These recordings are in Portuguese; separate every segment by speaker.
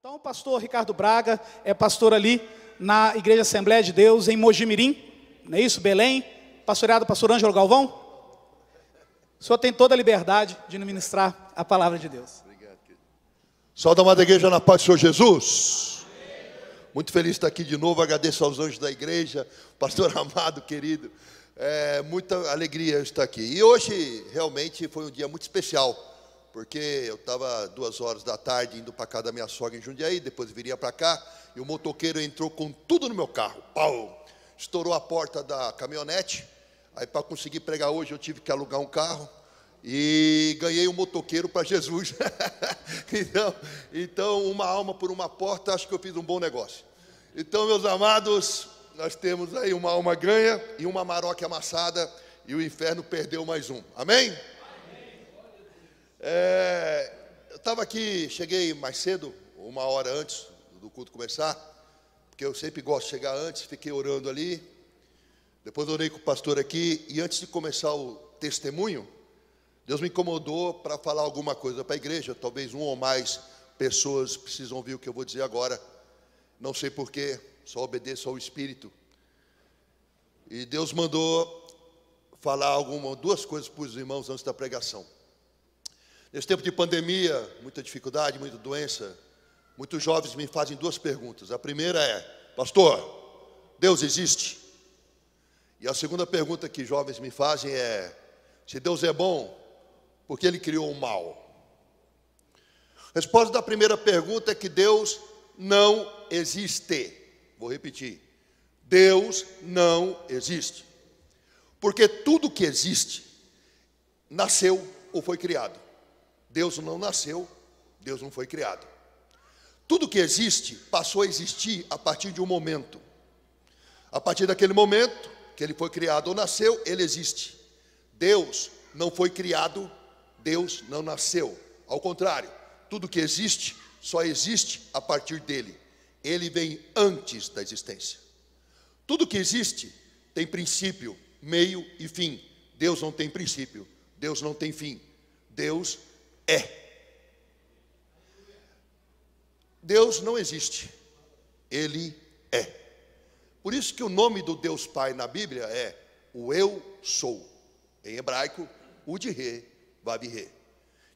Speaker 1: Então, o pastor Ricardo Braga é pastor ali na Igreja Assembleia de Deus, em Mojimirim, não é isso? Belém, pastoreado pastor Ângelo Galvão. O senhor tem toda a liberdade de ministrar a palavra de Deus.
Speaker 2: Obrigado, querido. Salve, amada igreja, na paz do Senhor Jesus. Muito feliz de estar aqui de novo, agradeço aos anjos da igreja, pastor amado, querido. Muita alegria estar aqui. E hoje, realmente, foi um dia muito especial. Porque eu estava 2 horas da tarde indo para casa da minha sogra em Jundiaí, depois viria para cá, e o motoqueiro entrou com tudo no meu carro. Pau! Estourou a porta da caminhonete. Aí, para conseguir pregar hoje, eu tive que alugar um carro. E ganhei um motoqueiro para Jesus. então, uma alma por uma porta, acho que eu fiz um bom negócio. Então, meus amados, nós temos aí uma alma ganha e uma maroca amassada, e o inferno perdeu mais um. Amém? Eu estava aqui, cheguei mais cedo, 1 hora antes do culto começar, porque eu sempre gosto de chegar antes, fiquei orando ali, depois orei com o pastor aqui, e antes de começar o testemunho, Deus me incomodou para falar alguma coisa para a igreja, talvez 1 ou mais pessoas precisam ouvir o que eu vou dizer agora, não sei porquê, só obedeço ao Espírito, e Deus mandou falar 2 coisas para os irmãos antes da pregação. Nesse tempo de pandemia, muita dificuldade, muita doença, muitos jovens me fazem 2 perguntas. A primeira é: pastor, Deus existe? E a segunda pergunta que jovens me fazem é: se Deus é bom, por que Ele criou o mal? A resposta da primeira pergunta é que Deus não existe. Vou repetir: Deus não existe. Porque tudo que existe nasceu ou foi criado. Deus não nasceu, Deus não foi criado. Tudo que existe passou a existir a partir de um momento. A partir daquele momento que ele foi criado ou nasceu, ele existe. Deus não foi criado, Deus não nasceu. Ao contrário, tudo que existe só existe a partir dele. Ele vem antes da existência. Tudo que existe tem princípio, meio e fim. Deus não tem princípio, Deus não tem fim. Deus é. Deus não existe, Ele é. Por isso que o nome do Deus Pai na Bíblia é o Eu Sou. Em hebraico, Ud-Re, Vav-Re.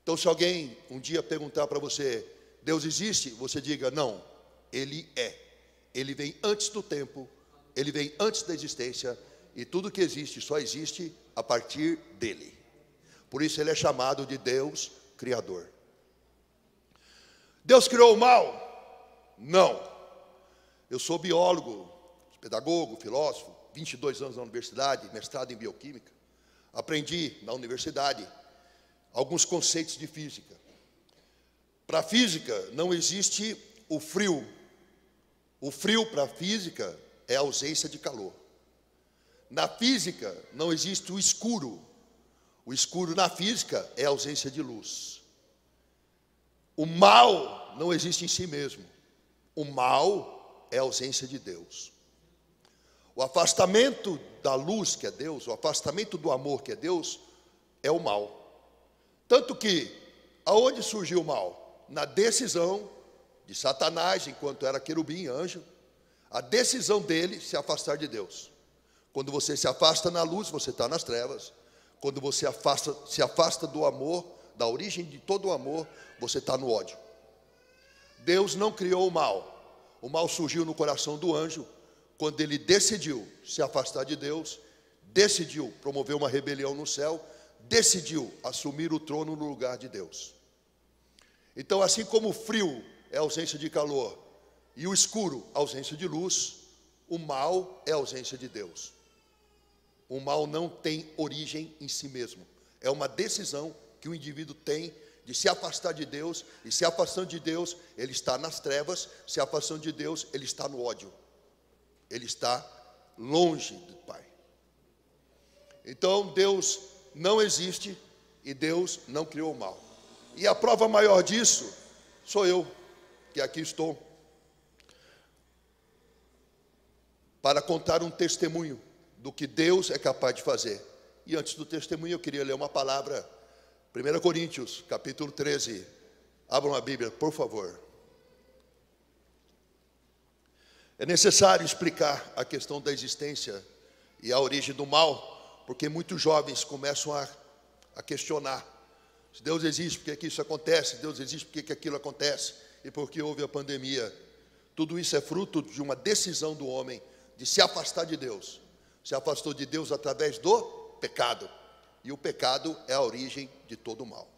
Speaker 2: Então, se alguém um dia perguntar para você: Deus existe? Você diga: não, Ele é. Ele vem antes do tempo, Ele vem antes da existência, e tudo que existe só existe a partir dele. Por isso ele é chamado de Deus Criador. Deus criou o mal? Não. Eu sou biólogo, pedagogo, filósofo, 22 anos na universidade, mestrado em bioquímica. Aprendi na universidade alguns conceitos de física. Para a física não existe o frio. O frio para a física é a ausência de calor. Na física não existe o escuro. O escuro na física é a ausência de luz. O mal não existe em si mesmo. O mal é a ausência de Deus. O afastamento da luz, que é Deus, o afastamento do amor, que é Deus, é o mal. Tanto que, aonde surgiu o mal? Na decisão de Satanás, enquanto era querubim, anjo, a decisão dele se afastar de Deus. Quando você se afasta na luz, você está nas trevas. Quando você se afasta do amor, da origem de todo o amor, você está no ódio. Deus não criou o mal. O mal surgiu no coração do anjo, quando ele decidiu se afastar de Deus, decidiu promover uma rebelião no céu, decidiu assumir o trono no lugar de Deus. Então, assim como o frio é ausência de calor e o escuro ausência de luz, o mal é ausência de Deus. O mal não tem origem em si mesmo. É uma decisão que o indivíduo tem de se afastar de Deus. E se afastando de Deus, ele está nas trevas. Se afastando de Deus, ele está no ódio. Ele está longe do Pai. Então, Deus não existe e Deus não criou o mal. E a prova maior disso sou eu, que aqui estou, para contar um testemunho do que Deus é capaz de fazer. E antes do testemunho eu queria ler uma palavra, 1 Coríntios, capítulo 13. Abram a Bíblia, por favor. É necessário explicar a questão da existência e a origem do mal, porque muitos jovens começam a questionar. Se Deus existe, por que isso acontece? Se Deus existe, por que aquilo acontece? E por que houve a pandemia? Tudo isso é fruto de uma decisão do homem de se afastar de Deus. Se afastou de Deus através do pecado. E o pecado é a origem de todo o mal.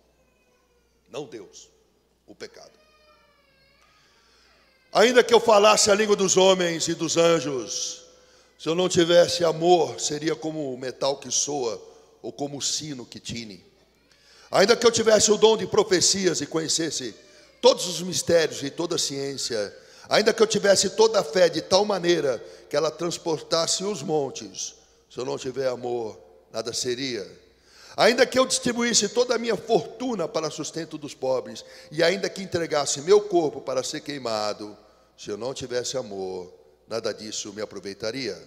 Speaker 2: Não Deus, o pecado. Ainda que eu falasse a língua dos homens e dos anjos, se eu não tivesse amor, seria como o metal que soa, ou como o sino que tine. Ainda que eu tivesse o dom de profecias e conhecesse todos os mistérios e toda a ciência, ainda que eu tivesse toda a fé de tal maneira que ela transportasse os montes, se eu não tiver amor, nada seria. Ainda que eu distribuísse toda a minha fortuna para sustento dos pobres, e ainda que entregasse meu corpo para ser queimado, se eu não tivesse amor, nada disso me aproveitaria.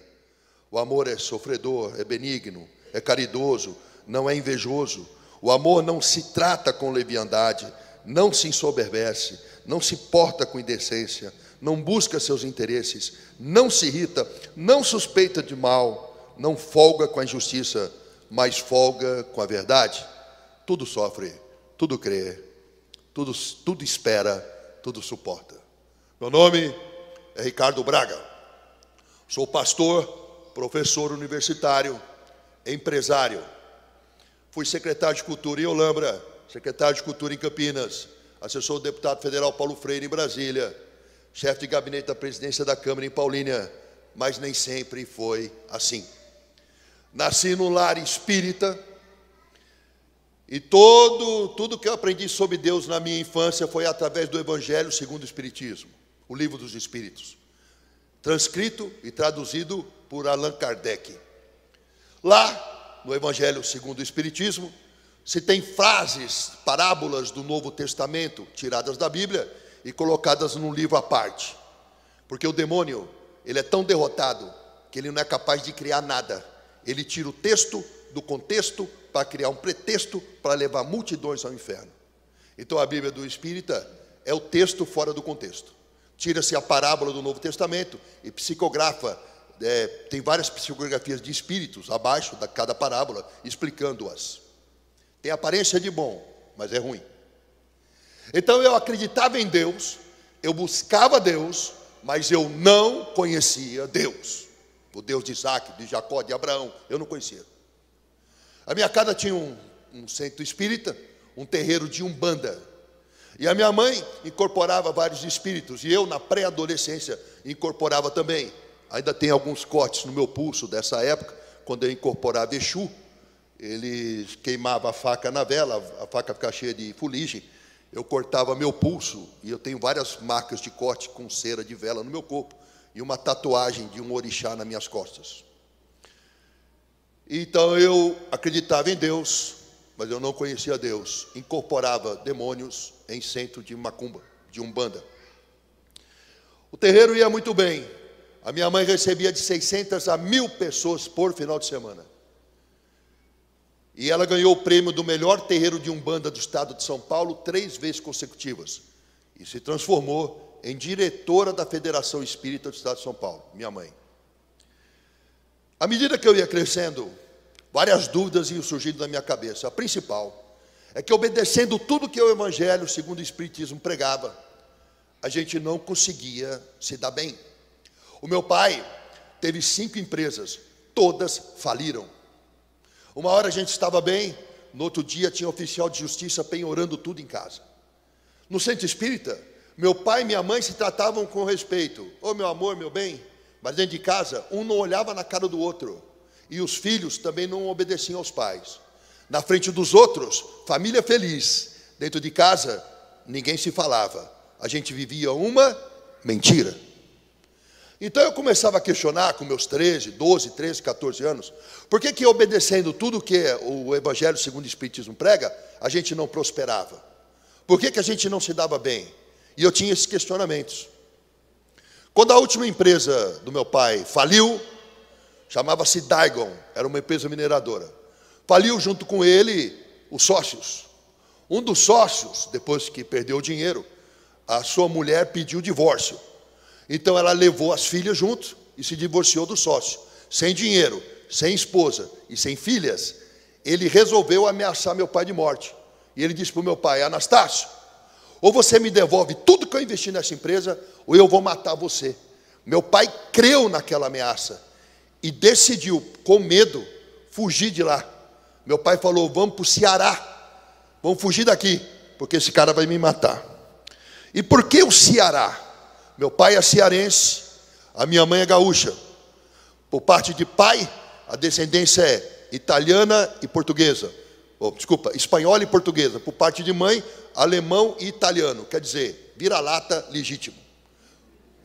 Speaker 2: O amor é sofredor, é benigno, é caridoso, não é invejoso. O amor não se trata com leviandade, não se ensoberbece, não se porta com indecência, não busca seus interesses, não se irrita, não suspeita de mal, não folga com a injustiça, mas folga com a verdade. Tudo sofre, tudo crê, tudo espera, tudo suporta. Meu nome é Ricardo Braga. Sou pastor, professor universitário, empresário. Fui secretário de Cultura em Olambra, secretário de Cultura em Campinas, assessor do deputado federal Paulo Freire em Brasília, chefe de gabinete da presidência da Câmara em Paulínia, mas nem sempre foi assim. Nasci num lar espírita e tudo que eu aprendi sobre Deus na minha infância foi através do Evangelho segundo o Espiritismo, o Livro dos Espíritos, transcrito e traduzido por Allan Kardec. Lá, no Evangelho segundo o Espiritismo, se tem frases, parábolas do Novo Testamento tiradas da Bíblia e colocadas num livro à parte. Porque o demônio, ele é tão derrotado que ele não é capaz de criar nada. Ele tira o texto do contexto para criar um pretexto para levar multidões ao inferno. Então a Bíblia do Espírita é o texto fora do contexto. Tira-se a parábola do Novo Testamento e psicografa, tem várias psicografias de espíritos abaixo de cada parábola, explicando-as. Tem aparência de bom, mas é ruim. Então eu acreditava em Deus, eu buscava Deus, mas eu não conhecia Deus. O Deus de Isaac, de Jacó, de Abraão, eu não conhecia. A minha casa tinha um centro espírita, um terreiro de umbanda. E a minha mãe incorporava vários espíritos, e eu na pré-adolescência incorporava também. Ainda tem alguns cortes no meu pulso dessa época, quando eu incorporava Exu. Ele queimava a faca na vela, a faca ficava cheia de fuligem. Eu cortava meu pulso, e eu tenho várias marcas de corte com cera de vela no meu corpo, e uma tatuagem de um orixá nas minhas costas. Então eu acreditava em Deus, mas eu não conhecia Deus. Incorporava demônios em centro de macumba, de umbanda. O terreiro ia muito bem. A minha mãe recebia de 600 a 1.000 pessoas por final de semana. E ela ganhou o prêmio do melhor terreiro de umbanda do estado de São Paulo 3 vezes consecutivas. E se transformou em diretora da Federação Espírita do estado de São Paulo, minha mãe. À medida que eu ia crescendo, várias dúvidas iam surgindo na minha cabeça. A principal é que, obedecendo tudo que o Evangelho segundo o Espiritismo pregava, a gente não conseguia se dar bem. O meu pai teve 5 empresas, todas faliram. Uma hora a gente estava bem, no outro dia tinha oficial de justiça penhorando tudo em casa. No centro espírita, meu pai e minha mãe se tratavam com respeito. Ô meu amor, meu bem. Mas dentro de casa, um não olhava na cara do outro. E os filhos também não obedeciam aos pais. Na frente dos outros, família feliz. Dentro de casa, ninguém se falava. A gente vivia uma mentira. Então eu começava a questionar com meus 12, 13, 14 anos, por que obedecendo tudo que o Evangelho segundo o Espiritismo prega, a gente não prosperava? Por que a gente não se dava bem? E eu tinha esses questionamentos. Quando a última empresa do meu pai faliu, chamava-se Daigon, era uma empresa mineradora. Faliu junto com ele os sócios. Um dos sócios, depois que perdeu o dinheiro, a sua mulher pediu o divórcio. Então ela levou as filhas junto e se divorciou do sócio. Sem dinheiro, sem esposa e sem filhas, ele resolveu ameaçar meu pai de morte. E ele disse para o meu pai: Anastácio, ou você me devolve tudo que eu investi nessa empresa, ou eu vou matar você. Meu pai creu naquela ameaça e decidiu, com medo, fugir de lá. Meu pai falou: vamos para o Ceará, vamos fugir daqui, porque esse cara vai me matar. E por que o Ceará? Meu pai é cearense, a minha mãe é gaúcha. Por parte de pai, a descendência é italiana e portuguesa. Espanhola e portuguesa. Por parte de mãe, alemão e italiano. Quer dizer, vira-lata legítimo.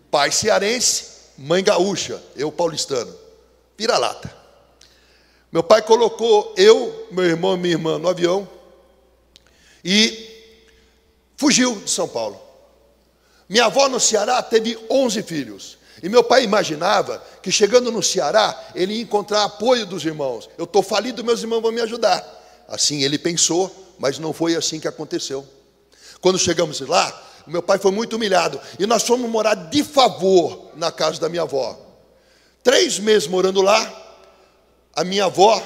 Speaker 2: Pai cearense, mãe gaúcha, eu paulistano. Vira-lata. Meu pai colocou eu, meu irmão e minha irmã no avião e fugiu de São Paulo. Minha avó no Ceará teve 11 filhos. E meu pai imaginava que chegando no Ceará, ele ia encontrar apoio dos irmãos. Eu estou falido, meus irmãos vão me ajudar. Assim ele pensou, mas não foi assim que aconteceu. Quando chegamos lá, meu pai foi muito humilhado. E nós fomos morar de favor na casa da minha avó. 3 meses morando lá, a minha avó,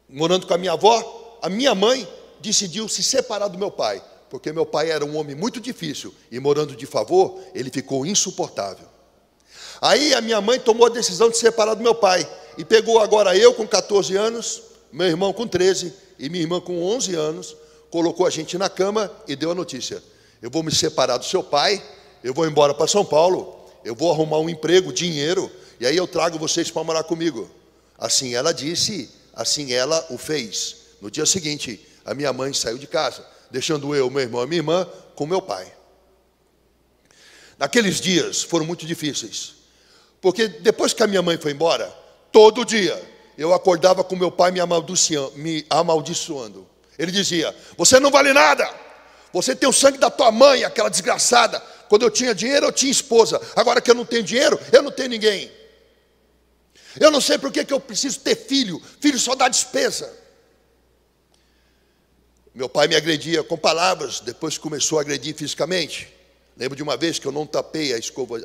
Speaker 2: morando com a minha mãe decidiu se separar do meu pai. Porque meu pai era um homem muito difícil e morando de favor, ele ficou insuportável. Aí a minha mãe tomou a decisão de se separar do meu pai e pegou agora eu com 14 anos, meu irmão com 13 e minha irmã com 11 anos, colocou a gente na cama e deu a notícia: eu vou me separar do seu pai, eu vou embora para São Paulo, eu vou arrumar um emprego, dinheiro, e aí eu trago vocês para morar comigo. Assim ela disse, assim ela o fez. No dia seguinte, a minha mãe saiu de casa, deixando eu, meu irmão e minha irmã com meu pai. Naqueles dias foram muito difíceis, porque depois que a minha mãe foi embora, todo dia eu acordava com meu pai me amaldiçoando. Ele dizia: você não vale nada, você tem o sangue da tua mãe, aquela desgraçada. Quando eu tinha dinheiro, eu tinha esposa, agora que eu não tenho dinheiro, eu não tenho ninguém. Eu não sei por que eu preciso ter filho, filho só dá despesa. Meu pai me agredia com palavras, depois começou a agredir fisicamente. Lembro de uma vez que eu não tapei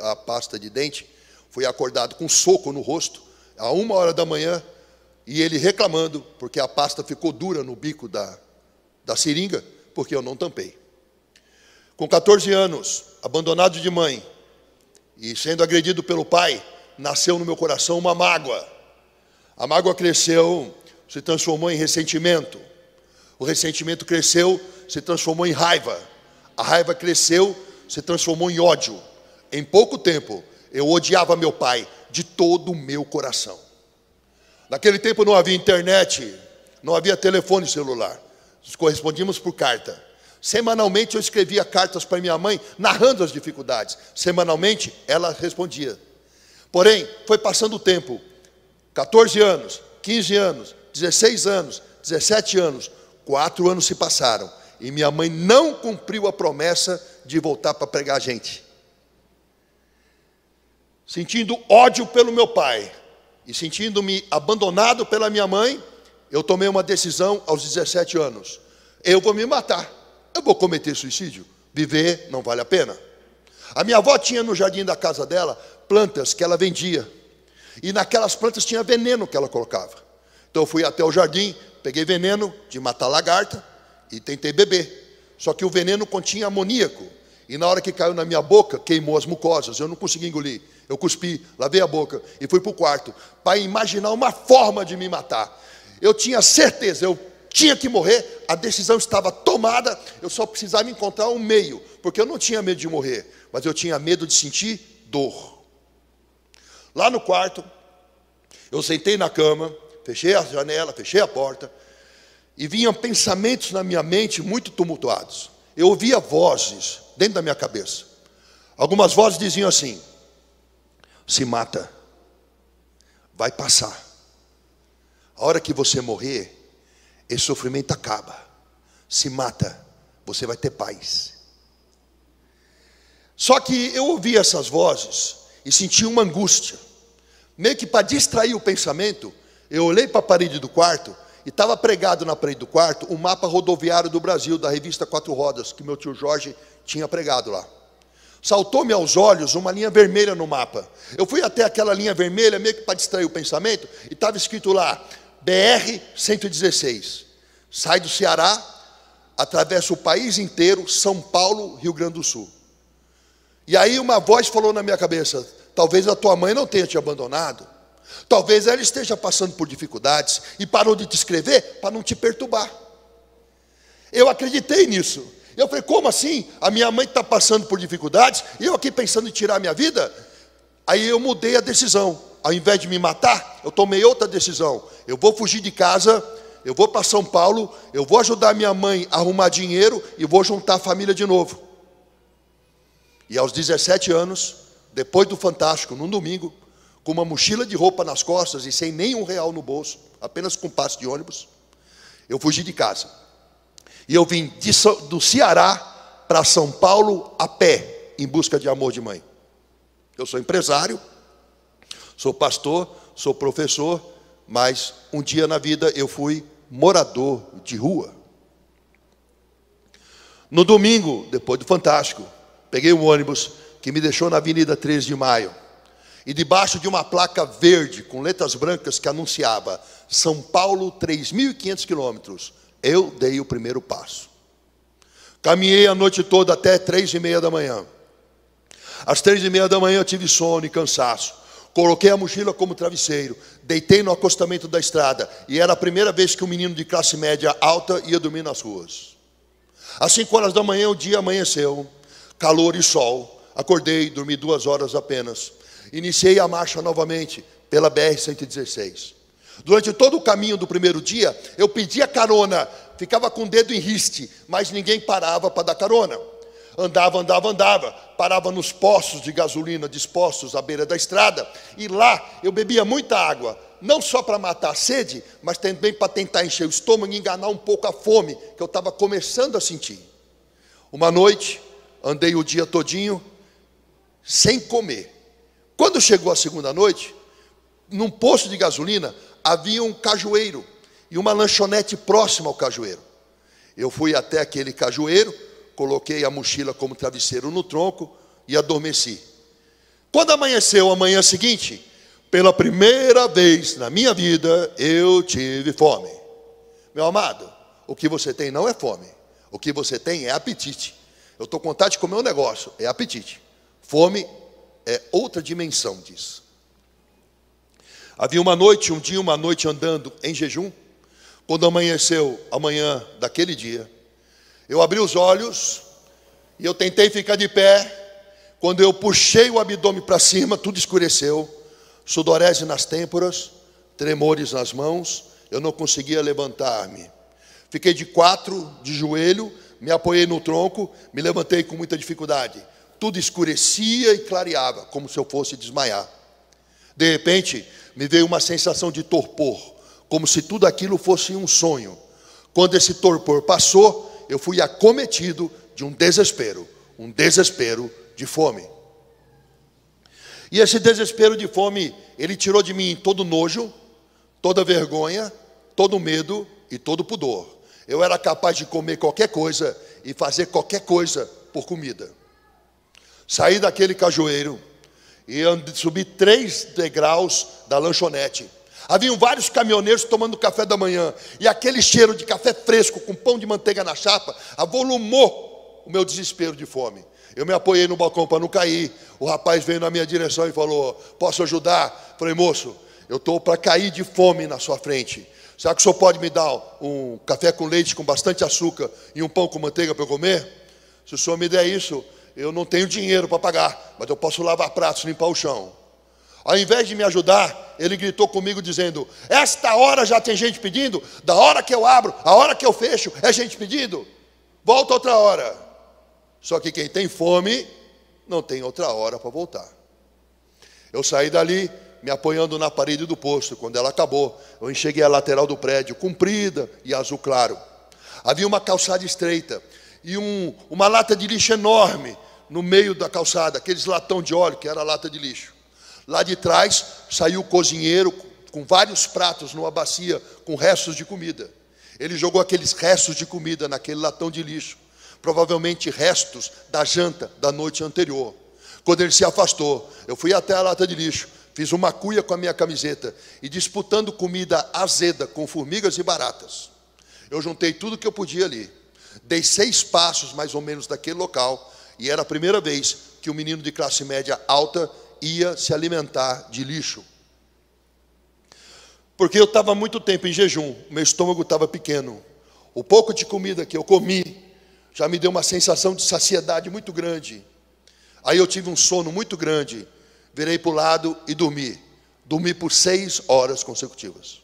Speaker 2: a pasta de dente, fui acordado com um soco no rosto, a 1h da manhã, e ele reclamando, porque a pasta ficou dura no bico da seringa, porque eu não tampei. Com 14 anos, abandonado de mãe, e sendo agredido pelo pai, nasceu no meu coração uma mágoa. A mágoa cresceu, se transformou em ressentimento. O ressentimento cresceu, se transformou em raiva. A raiva cresceu, se transformou em ódio. Em pouco tempo, eu odiava meu pai de todo o meu coração. Naquele tempo não havia internet, não havia telefone celular. Nós correspondíamos por carta. Semanalmente eu escrevia cartas para minha mãe, narrando as dificuldades. Semanalmente ela respondia. Porém, foi passando o tempo. 14 anos, 15 anos, 16 anos, 17 anos... 4 anos se passaram e minha mãe não cumpriu a promessa de voltar para pregar a gente. Sentindo ódio pelo meu pai e sentindo-me abandonado pela minha mãe, eu tomei uma decisão aos 17 anos. Eu vou me matar, eu vou cometer suicídio. Viver não vale a pena. A minha avó tinha no jardim da casa dela plantas que ela vendia. E naquelas plantas tinha veneno que ela colocava. Então eu fui até o jardim, peguei veneno de matar lagarta e tentei beber. Só que o veneno continha amoníaco. E na hora que caiu na minha boca, queimou as mucosas. Eu não consegui engolir. Eu cuspi, lavei a boca e fui para o quarto para imaginar uma forma de me matar. Eu tinha certeza, eu tinha que morrer. A decisão estava tomada. Eu só precisava encontrar um meio. Porque eu não tinha medo de morrer, mas eu tinha medo de sentir dor. Lá no quarto, eu sentei na cama, fechei a janela, fechei a porta, e vinham pensamentos na minha mente muito tumultuados. Eu ouvia vozes dentro da minha cabeça. Algumas vozes diziam assim: se mata, vai passar. A hora que você morrer, esse sofrimento acaba. Se mata, você vai ter paz. Só que eu ouvia essas vozes e sentia uma angústia. Meio que para distrair o pensamento, eu olhei para a parede do quarto e estava pregado na parede do quarto o mapa rodoviário do Brasil, da revista Quatro Rodas, que meu tio Jorge tinha pregado lá. Saltou-me aos olhos uma linha vermelha no mapa. Eu fui até aquela linha vermelha, meio que para distrair o pensamento, e estava escrito lá, BR-116. Sai do Ceará, atravessa o país inteiro, São Paulo, Rio Grande do Sul. E aí uma voz falou na minha cabeça, talvez a tua mãe não tenha te abandonado. Talvez ela esteja passando por dificuldades e parou de te escrever para não te perturbar. Eu acreditei nisso. Eu falei, como assim? A minha mãe está passando por dificuldades e eu aqui pensando em tirar a minha vida? Aí eu mudei a decisão. Ao invés de me matar, eu tomei outra decisão. Eu vou fugir de casa, eu vou para São Paulo, eu vou ajudar minha mãe a arrumar dinheiro e vou juntar a família de novo. E aos 17 anos, depois do Fantástico, num domingo, com uma mochila de roupa nas costas e sem nenhum real no bolso, apenas com passe de ônibus, eu fugi de casa. E eu vim do Ceará para São Paulo a pé, em busca de amor de mãe. Eu sou empresário, sou pastor, sou professor, mas um dia na vida eu fui morador de rua. No domingo, depois do Fantástico, peguei um ônibus que me deixou na Avenida 13 de Maio. E debaixo de uma placa verde, com letras brancas, que anunciava São Paulo, 3.500 quilômetros, eu dei o primeiro passo. Caminhei a noite toda até 3h30 da manhã. Às 3h30 da manhã eu tive sono e cansaço. Coloquei a mochila como travesseiro, deitei no acostamento da estrada, e era a primeira vez que um menino de classe média alta ia dormir nas ruas. Às 5 horas da manhã o dia amanheceu, calor e sol. Acordei, dormi 2 horas apenas. Iniciei a marcha novamente pela BR-116. Durante todo o caminho do primeiro dia, eu pedia carona, ficava com o dedo em riste, mas ninguém parava para dar carona. Andava, parava nos postos de gasolina dispostos à beira da estrada, e lá eu bebia muita água, não só para matar a sede, mas também para tentar encher o estômago e enganar um pouco a fome, que eu estava começando a sentir. Uma noite, andei o dia todinho, sem comer. Quando chegou a segunda noite, num posto de gasolina, havia um cajueiro e uma lanchonete próxima ao cajueiro. Eu fui até aquele cajueiro, coloquei a mochila como travesseiro no tronco e adormeci. Quando amanheceu a manhã seguinte, pela primeira vez na minha vida, eu tive fome. Meu amado, o que você tem não é fome. O que você tem é apetite. Eu estou com vontade de comer um negócio, é apetite. Fome é outra dimensão disso. Havia uma noite andando em jejum. Quando amanheceu a manhã daquele dia, eu abri os olhos e eu tentei ficar de pé. Quando eu puxei o abdômen para cima, tudo escureceu. Sudorese nas têmporas, tremores nas mãos. Eu não conseguia levantar-me. Fiquei de 4, de joelho, me apoiei no tronco, me levantei com muita dificuldade. Tudo escurecia e clareava, como se eu fosse desmaiar. De repente, me veio uma sensação de torpor, como se tudo aquilo fosse um sonho. Quando esse torpor passou, eu fui acometido de um desespero de fome. E esse desespero de fome, ele tirou de mim todo nojo, toda vergonha, todo medo e todo pudor. Eu era capaz de comer qualquer coisa e fazer qualquer coisa por comida. Saí daquele cajueiro e subi 3 degraus da lanchonete. Haviam vários caminhoneiros tomando café da manhã, e aquele cheiro de café fresco com pão de manteiga na chapa avolumou o meu desespero de fome. Eu me apoiei no balcão para não cair. O rapaz veio na minha direção e falou: posso ajudar? Falei: moço, eu estou para cair de fome na sua frente. Será que o senhor pode me dar um café com leite com bastante açúcar e um pão com manteiga para eu comer? Se o senhor me der isso, eu não tenho dinheiro para pagar, mas eu posso lavar pratos, limpar o chão. Ao invés de me ajudar, ele gritou comigo dizendo: esta hora já tem gente pedindo? Da hora que eu abro, a hora que eu fecho, é gente pedindo? Volta outra hora. Só que quem tem fome, não tem outra hora para voltar. Eu saí dali, me apoiando na parede do posto. Quando ela acabou, eu enxerguei a lateral do prédio, comprida e azul claro. Havia uma calçada estreita e uma lata de lixo enorme no meio da calçada, aqueles latão de óleo que era lata de lixo. Lá de trás saiu o cozinheiro com vários pratos numa bacia com restos de comida. Ele jogou aqueles restos de comida naquele latão de lixo. provavelmente restos da janta da noite anterior. Quando ele se afastou, eu fui até a lata de lixo, fiz uma cuia com a minha camiseta e, disputando comida azeda com formigas e baratas, eu juntei tudo que eu podia ali. Dei 6 passos mais ou menos daquele local e era a primeira vez que um menino de classe média alta ia se alimentar de lixo. Porque eu estava muito tempo em jejum, meu estômago estava pequeno. O pouco de comida que eu comi já me deu uma sensação de saciedade muito grande. Aí eu tive um sono muito grande, virei para o lado e dormi. Dormi por 6 horas consecutivas.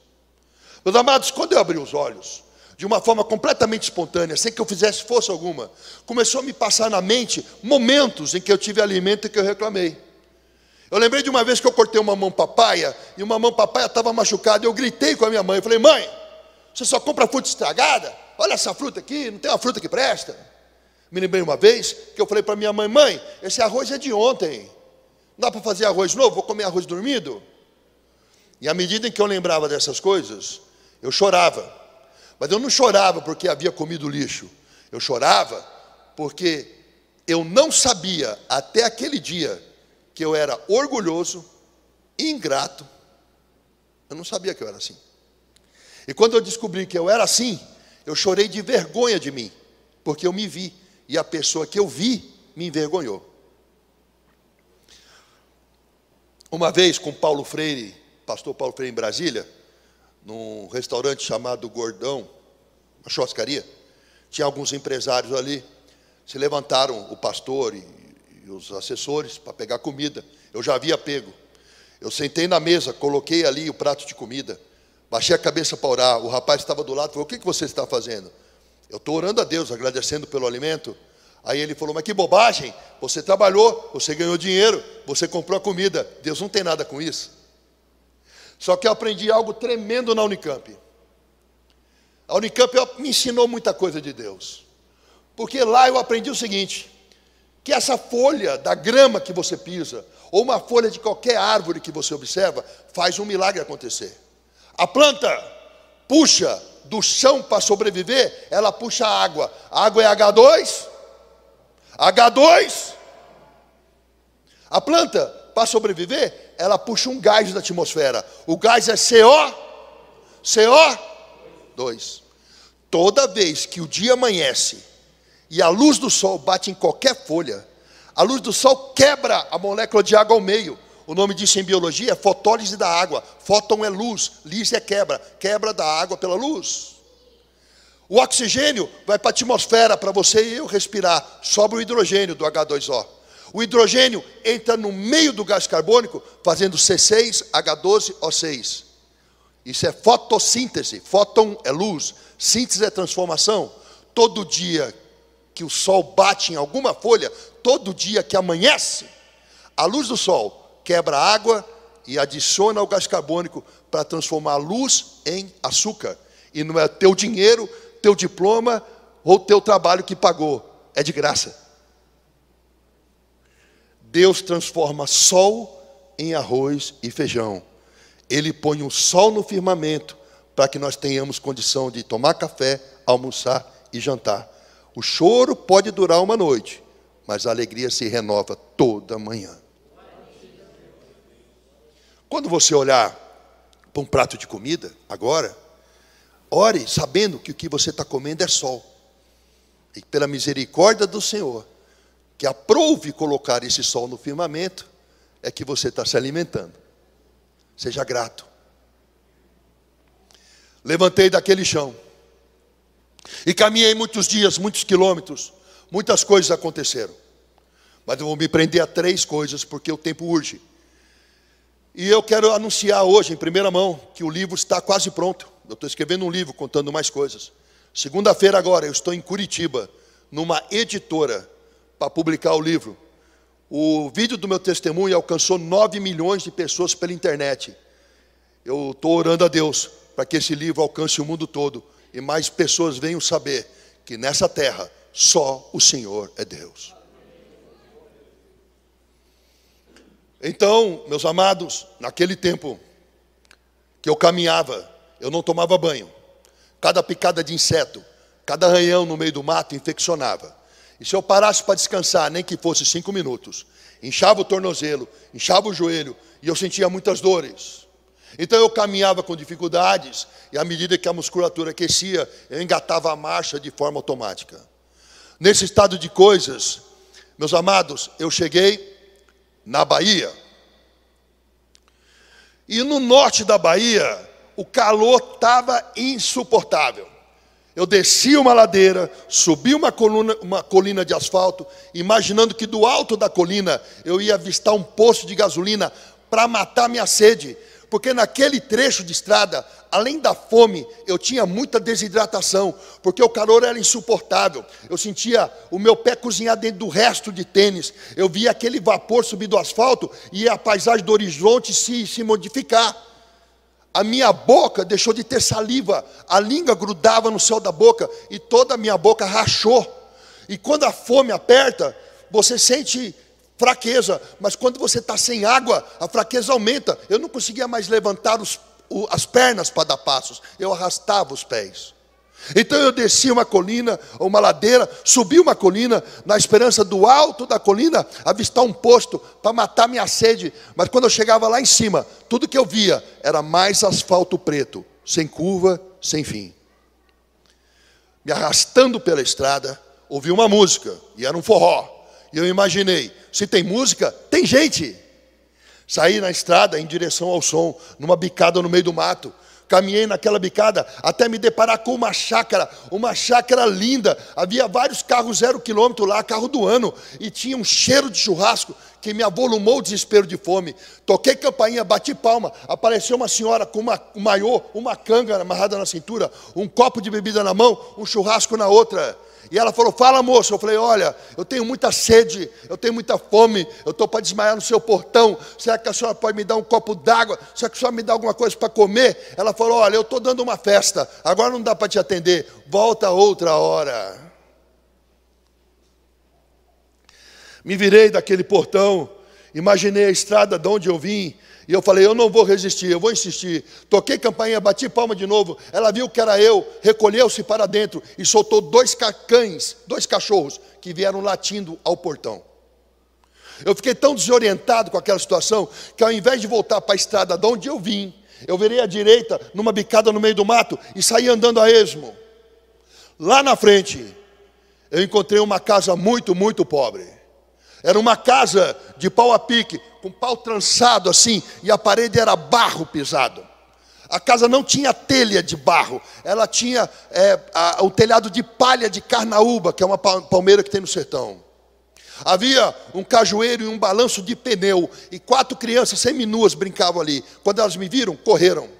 Speaker 2: Meus amados, quando eu abri os olhos, de uma forma completamente espontânea, sem que eu fizesse força alguma, começou a me passar na mente momentos em que eu tive alimento e que eu reclamei. Eu lembrei de uma vez que eu cortei uma mão papaya, e uma mão papaya estava machucada, eu gritei com a minha mãe, eu falei: mãe, você só compra fruta estragada? Olha essa fruta aqui, não tem uma fruta que presta. Me lembrei uma vez que eu falei para minha mãe: mãe, esse arroz é de ontem, não dá para fazer arroz novo, vou comer arroz dormido? E à medida em que eu lembrava dessas coisas, eu chorava. Mas eu não chorava porque havia comido lixo, eu chorava porque eu não sabia até aquele dia que eu era orgulhoso, ingrato. Eu não sabia que eu era assim. E quando eu descobri que eu era assim, eu chorei de vergonha de mim, porque eu me vi, e a pessoa que eu vi me envergonhou. Uma vez com Paulo Freire, pastor Paulo Freire em Brasília, num restaurante chamado Gordão, uma churrascaria, tinha alguns empresários ali, se levantaram o pastor e os assessores para pegar comida. Eu já havia pego. Eu sentei na mesa, coloquei ali o prato de comida, baixei a cabeça para orar. O rapaz estava do lado, falou: o que você está fazendo? Eu estou orando a Deus, agradecendo pelo alimento. Aí ele falou: mas que bobagem, você trabalhou, você ganhou dinheiro, você comprou a comida, Deus não tem nada com isso. Só que eu aprendi algo tremendo na Unicamp. A Unicamp me ensinou muita coisa de Deus, porque lá eu aprendi o seguinte: que essa folha da grama que você pisa, ou uma folha de qualquer árvore que você observa, faz um milagre acontecer. A planta puxa do chão para sobreviver, ela puxa água. A água é H2. H2. A planta, para sobreviver, ela puxa um gás da atmosfera. O gás é CO2. Toda vez que o dia amanhece e a luz do sol bate em qualquer folha, a luz do sol quebra a molécula de água ao meio. O nome disso em biologia é fotólise da água. Fóton é luz, lise é quebra da água pela luz. O oxigênio vai para a atmosfera para você e eu respirar, sobra o hidrogênio do H2O. O hidrogênio entra no meio do gás carbônico, fazendo C6H12O6. Isso é fotossíntese. Fóton é luz, síntese é transformação. Todo dia que o sol bate em alguma folha, todo dia que amanhece, a luz do sol quebra a água e adiciona o gás carbônico para transformar a luz em açúcar. E não é teu dinheiro, teu diploma ou teu trabalho que pagou, é de graça. Deus transforma sol em arroz e feijão. Ele põe o sol no firmamento para que nós tenhamos condição de tomar café, almoçar e jantar. O choro pode durar uma noite, mas a alegria se renova toda manhã. Quando você olhar para um prato de comida, agora, ore sabendo que o que você está comendo é sol. E pela misericórdia do Senhor, que aprouve colocar esse sol no firmamento, é que você está se alimentando. Seja grato. Levantei daquele chão e caminhei muitos dias, muitos quilômetros. Muitas coisas aconteceram, mas eu vou me prender a 3 coisas, porque o tempo urge. E eu quero anunciar hoje, em primeira mão, que o livro está quase pronto. Eu estou escrevendo um livro contando mais coisas. Segunda-feira agora, eu estou em Curitiba, numa editora, para publicar o livro. O vídeo do meu testemunho alcançou 9 milhões de pessoas pela internet. Eu estou orando a Deus para que esse livro alcance o mundo todo e mais pessoas venham saber que nessa terra só o Senhor é Deus. Então, meus amados, naquele tempo que eu caminhava, eu não tomava banho. Cada picada de inseto, cada arranhão no meio do mato infeccionava. E se eu parasse para descansar, nem que fosse 5 minutos, inchava o tornozelo, inchava o joelho, e eu sentia muitas dores. Então eu caminhava com dificuldades, e à medida que a musculatura aquecia, eu engatava a marcha de forma automática. Nesse estado de coisas, meus amados, eu cheguei na Bahia. E no norte da Bahia, o calor estava insuportável. Eu desci uma ladeira, subi uma colina de asfalto, imaginando que do alto da colina eu ia avistar um posto de gasolina para matar minha sede. Porque naquele trecho de estrada, além da fome, eu tinha muita desidratação, porque o calor era insuportável. Eu sentia o meu pé cozinhar dentro do resto de tênis. Eu via aquele vapor subir do asfalto e a paisagem do horizonte se modificar. A minha boca deixou de ter saliva, a língua grudava no céu da boca e toda a minha boca rachou. E quando a fome aperta, você sente fraqueza, mas quando você está sem água, a fraqueza aumenta. Eu não conseguia mais levantar as pernas para dar passos, eu arrastava os pés. Então eu desci uma colina, uma ladeira, subi uma colina, na esperança do alto da colina, avistar um posto para matar minha sede. Mas quando eu chegava lá em cima, tudo que eu via era mais asfalto preto, sem curva, sem fim. Me arrastando pela estrada, ouvi uma música, e era um forró. E eu imaginei, se tem música, tem gente. Saí na estrada em direção ao som, numa bicada no meio do mato. Caminhei naquela bicada até me deparar com uma chácara linda. Havia vários carros 0 km lá, carro do ano. E tinha um cheiro de churrasco que me avolumou o desespero de fome. Toquei campainha, bati palma. Apareceu uma senhora com um maiô, uma canga amarrada na cintura, um copo de bebida na mão, um churrasco na outra. E ela falou, fala moço. Eu falei, olha, eu tenho muita sede, eu tenho muita fome, eu estou para desmaiar no seu portão. Será que a senhora pode me dar um copo d'água? Será que a senhora me dá alguma coisa para comer? Ela falou, olha, eu estou dando uma festa, agora não dá para te atender, volta outra hora. Me virei daquele portão, imaginei a estrada de onde eu vim, e eu falei, eu não vou resistir, eu vou insistir. Toquei campainha, bati palma de novo. Ela viu que era eu, recolheu-se para dentro e soltou 2 cães, 2 cachorros, que vieram latindo ao portão. Eu fiquei tão desorientado com aquela situação, que ao invés de voltar para a estrada de onde eu vim, eu virei à direita, numa bicada no meio do mato, e saí andando a esmo. Lá na frente, eu encontrei uma casa muito, muito pobre. Era uma casa de pau a pique, com pau trançado assim, e a parede era barro pisado. A casa não tinha telha de barro, ela tinha o telhado de palha de carnaúba, que é uma palmeira que tem no sertão. Havia um cajueiro e um balanço de pneu, e 4 crianças seminuas brincavam ali. Quando elas me viram, correram.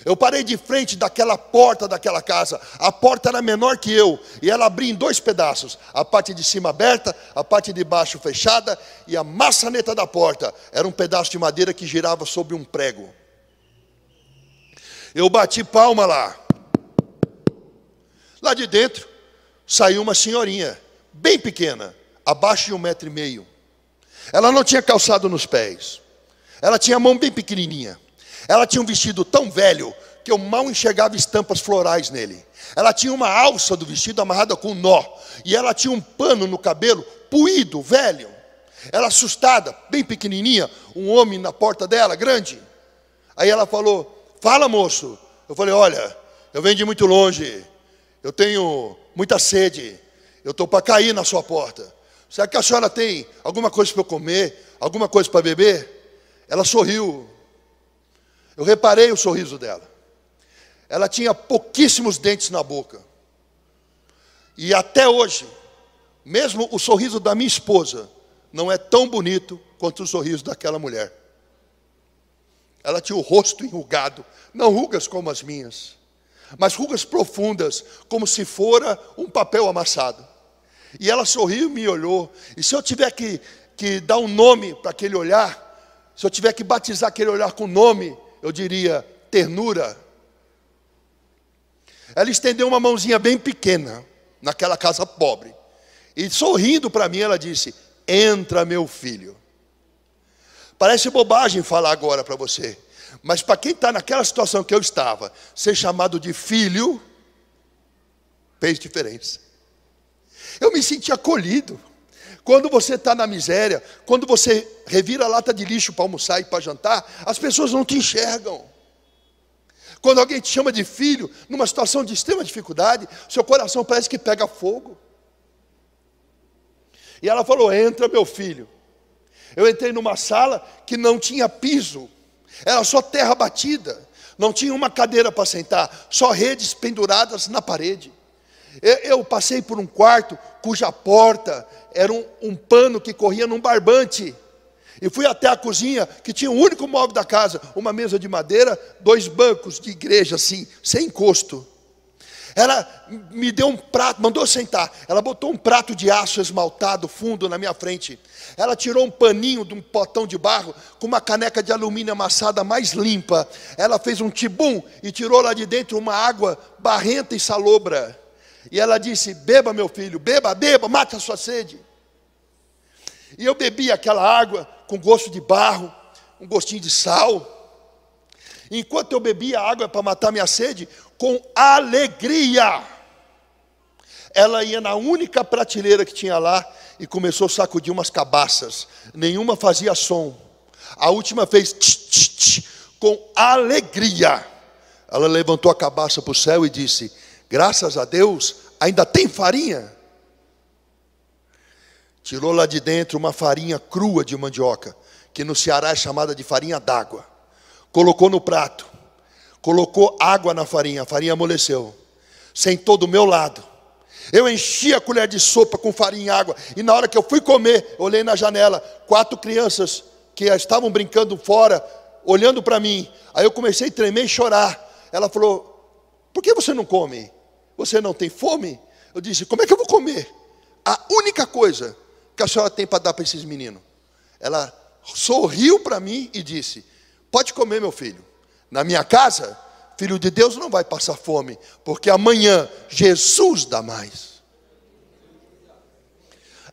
Speaker 2: Eu parei de frente daquela porta daquela casa. A porta era menor que eu, e ela abria em 2 pedaços. A parte de cima aberta, a parte de baixo fechada, e a maçaneta da porta era um pedaço de madeira que girava sobre um prego. Eu bati palma lá. Lá de dentro saiu uma senhorinha, bem pequena, abaixo de 1,5 m. Ela não tinha calçado nos pés. Ela tinha a mão bem pequenininha. Ela tinha um vestido tão velho que eu mal enxergava estampas florais nele. Ela tinha uma alça do vestido amarrada com um nó. E ela tinha um pano no cabelo, puído, velho. Ela assustada, bem pequenininha, um homem na porta dela, grande. Aí ela falou, fala moço. Eu falei, olha, eu venho de muito longe. Eu tenho muita sede. Eu estou para cair na sua porta. Será que a senhora tem alguma coisa para eu comer? Alguma coisa para beber? Ela sorriu. Eu reparei o sorriso dela. Ela tinha pouquíssimos dentes na boca. E até hoje, mesmo o sorriso da minha esposa não é tão bonito quanto o sorriso daquela mulher. Ela tinha o rosto enrugado, não rugas como as minhas, mas rugas profundas, como se fora um papel amassado. E ela sorriu e me olhou. E se eu tiver que dar um nome para aquele olhar, se eu tiver que batizar aquele olhar com nome, eu diria ternura. Ela estendeu uma mãozinha bem pequena naquela casa pobre. E sorrindo para mim ela disse, entra meu filho. Parece bobagem falar agora para você. Mas para quem está naquela situação que eu estava, ser chamado de filho, fez diferença. Eu me senti acolhido. Quando você está na miséria, quando você revira a lata de lixo para almoçar e para jantar, as pessoas não te enxergam. Quando alguém te chama de filho, numa situação de extrema dificuldade, seu coração parece que pega fogo. E ela falou: entra, meu filho. Eu entrei numa sala que não tinha piso, era só terra batida, não tinha uma cadeira para sentar, só redes penduradas na parede. Eu passei por um quarto cuja porta era um pano que corria num barbante. E fui até a cozinha, que tinha o único móvel da casa, uma mesa de madeira, 2 bancos de igreja assim, sem encosto. Ela me deu um prato, mandou sentar. Ela botou um prato de aço esmaltado fundo na minha frente. Ela tirou um paninho de um potão de barro com uma caneca de alumínio amassada mais limpa. Ela fez um tibum e tirou lá de dentro uma água barrenta e salobra. E ela disse: beba, meu filho, beba, beba, mate a sua sede. E eu bebi aquela água com gosto de barro, um gostinho de sal. Enquanto eu bebia a água para matar minha sede, com alegria, ela ia na única prateleira que tinha lá e começou a sacudir umas cabaças. Nenhuma fazia som. A última fez tch, tch, tch, com alegria. Ela levantou a cabaça para o céu e disse: graças a Deus, ainda tem farinha. Tirou lá de dentro uma farinha crua de mandioca, que no Ceará é chamada de farinha d'água. Colocou no prato, colocou água na farinha, a farinha amoleceu. Sentou do meu lado. Eu enchi a colher de sopa com farinha e água. E na hora que eu fui comer, olhei na janela, 4 crianças que estavam brincando fora, olhando para mim. Aí eu comecei a tremer e chorar. Ela falou: por que você não come? Você não tem fome? Eu disse: como é que eu vou comer? A única coisa que a senhora tem para dar para esses meninos. Ela sorriu para mim e disse: pode comer, meu filho. Na minha casa, filho de Deus não vai passar fome, porque amanhã Jesus dá mais.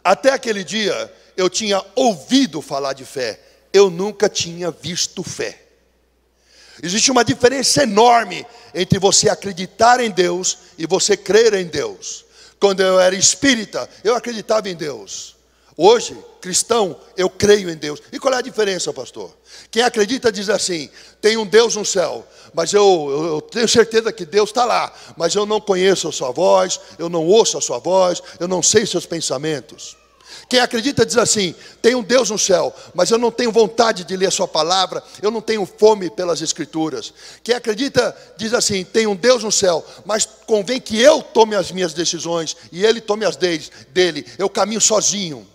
Speaker 2: Até aquele dia eu tinha ouvido falar de fé, eu nunca tinha visto fé. Existe uma diferença enorme entre você acreditar em Deus e você crer em Deus. Quando eu era espírita, eu acreditava em Deus. Hoje, cristão, eu creio em Deus. E qual é a diferença, pastor? Quem acredita diz assim: tem um Deus no céu, mas eu tenho certeza que Deus está lá, mas eu não conheço a sua voz, eu não ouço a sua voz, eu não sei seus pensamentos. Quem acredita diz assim: tem um Deus no céu, mas eu não tenho vontade de ler a sua palavra, eu não tenho fome pelas escrituras. Quem acredita diz assim: tem um Deus no céu, mas convém que eu tome as minhas decisões e ele tome as dele, eu caminho sozinho.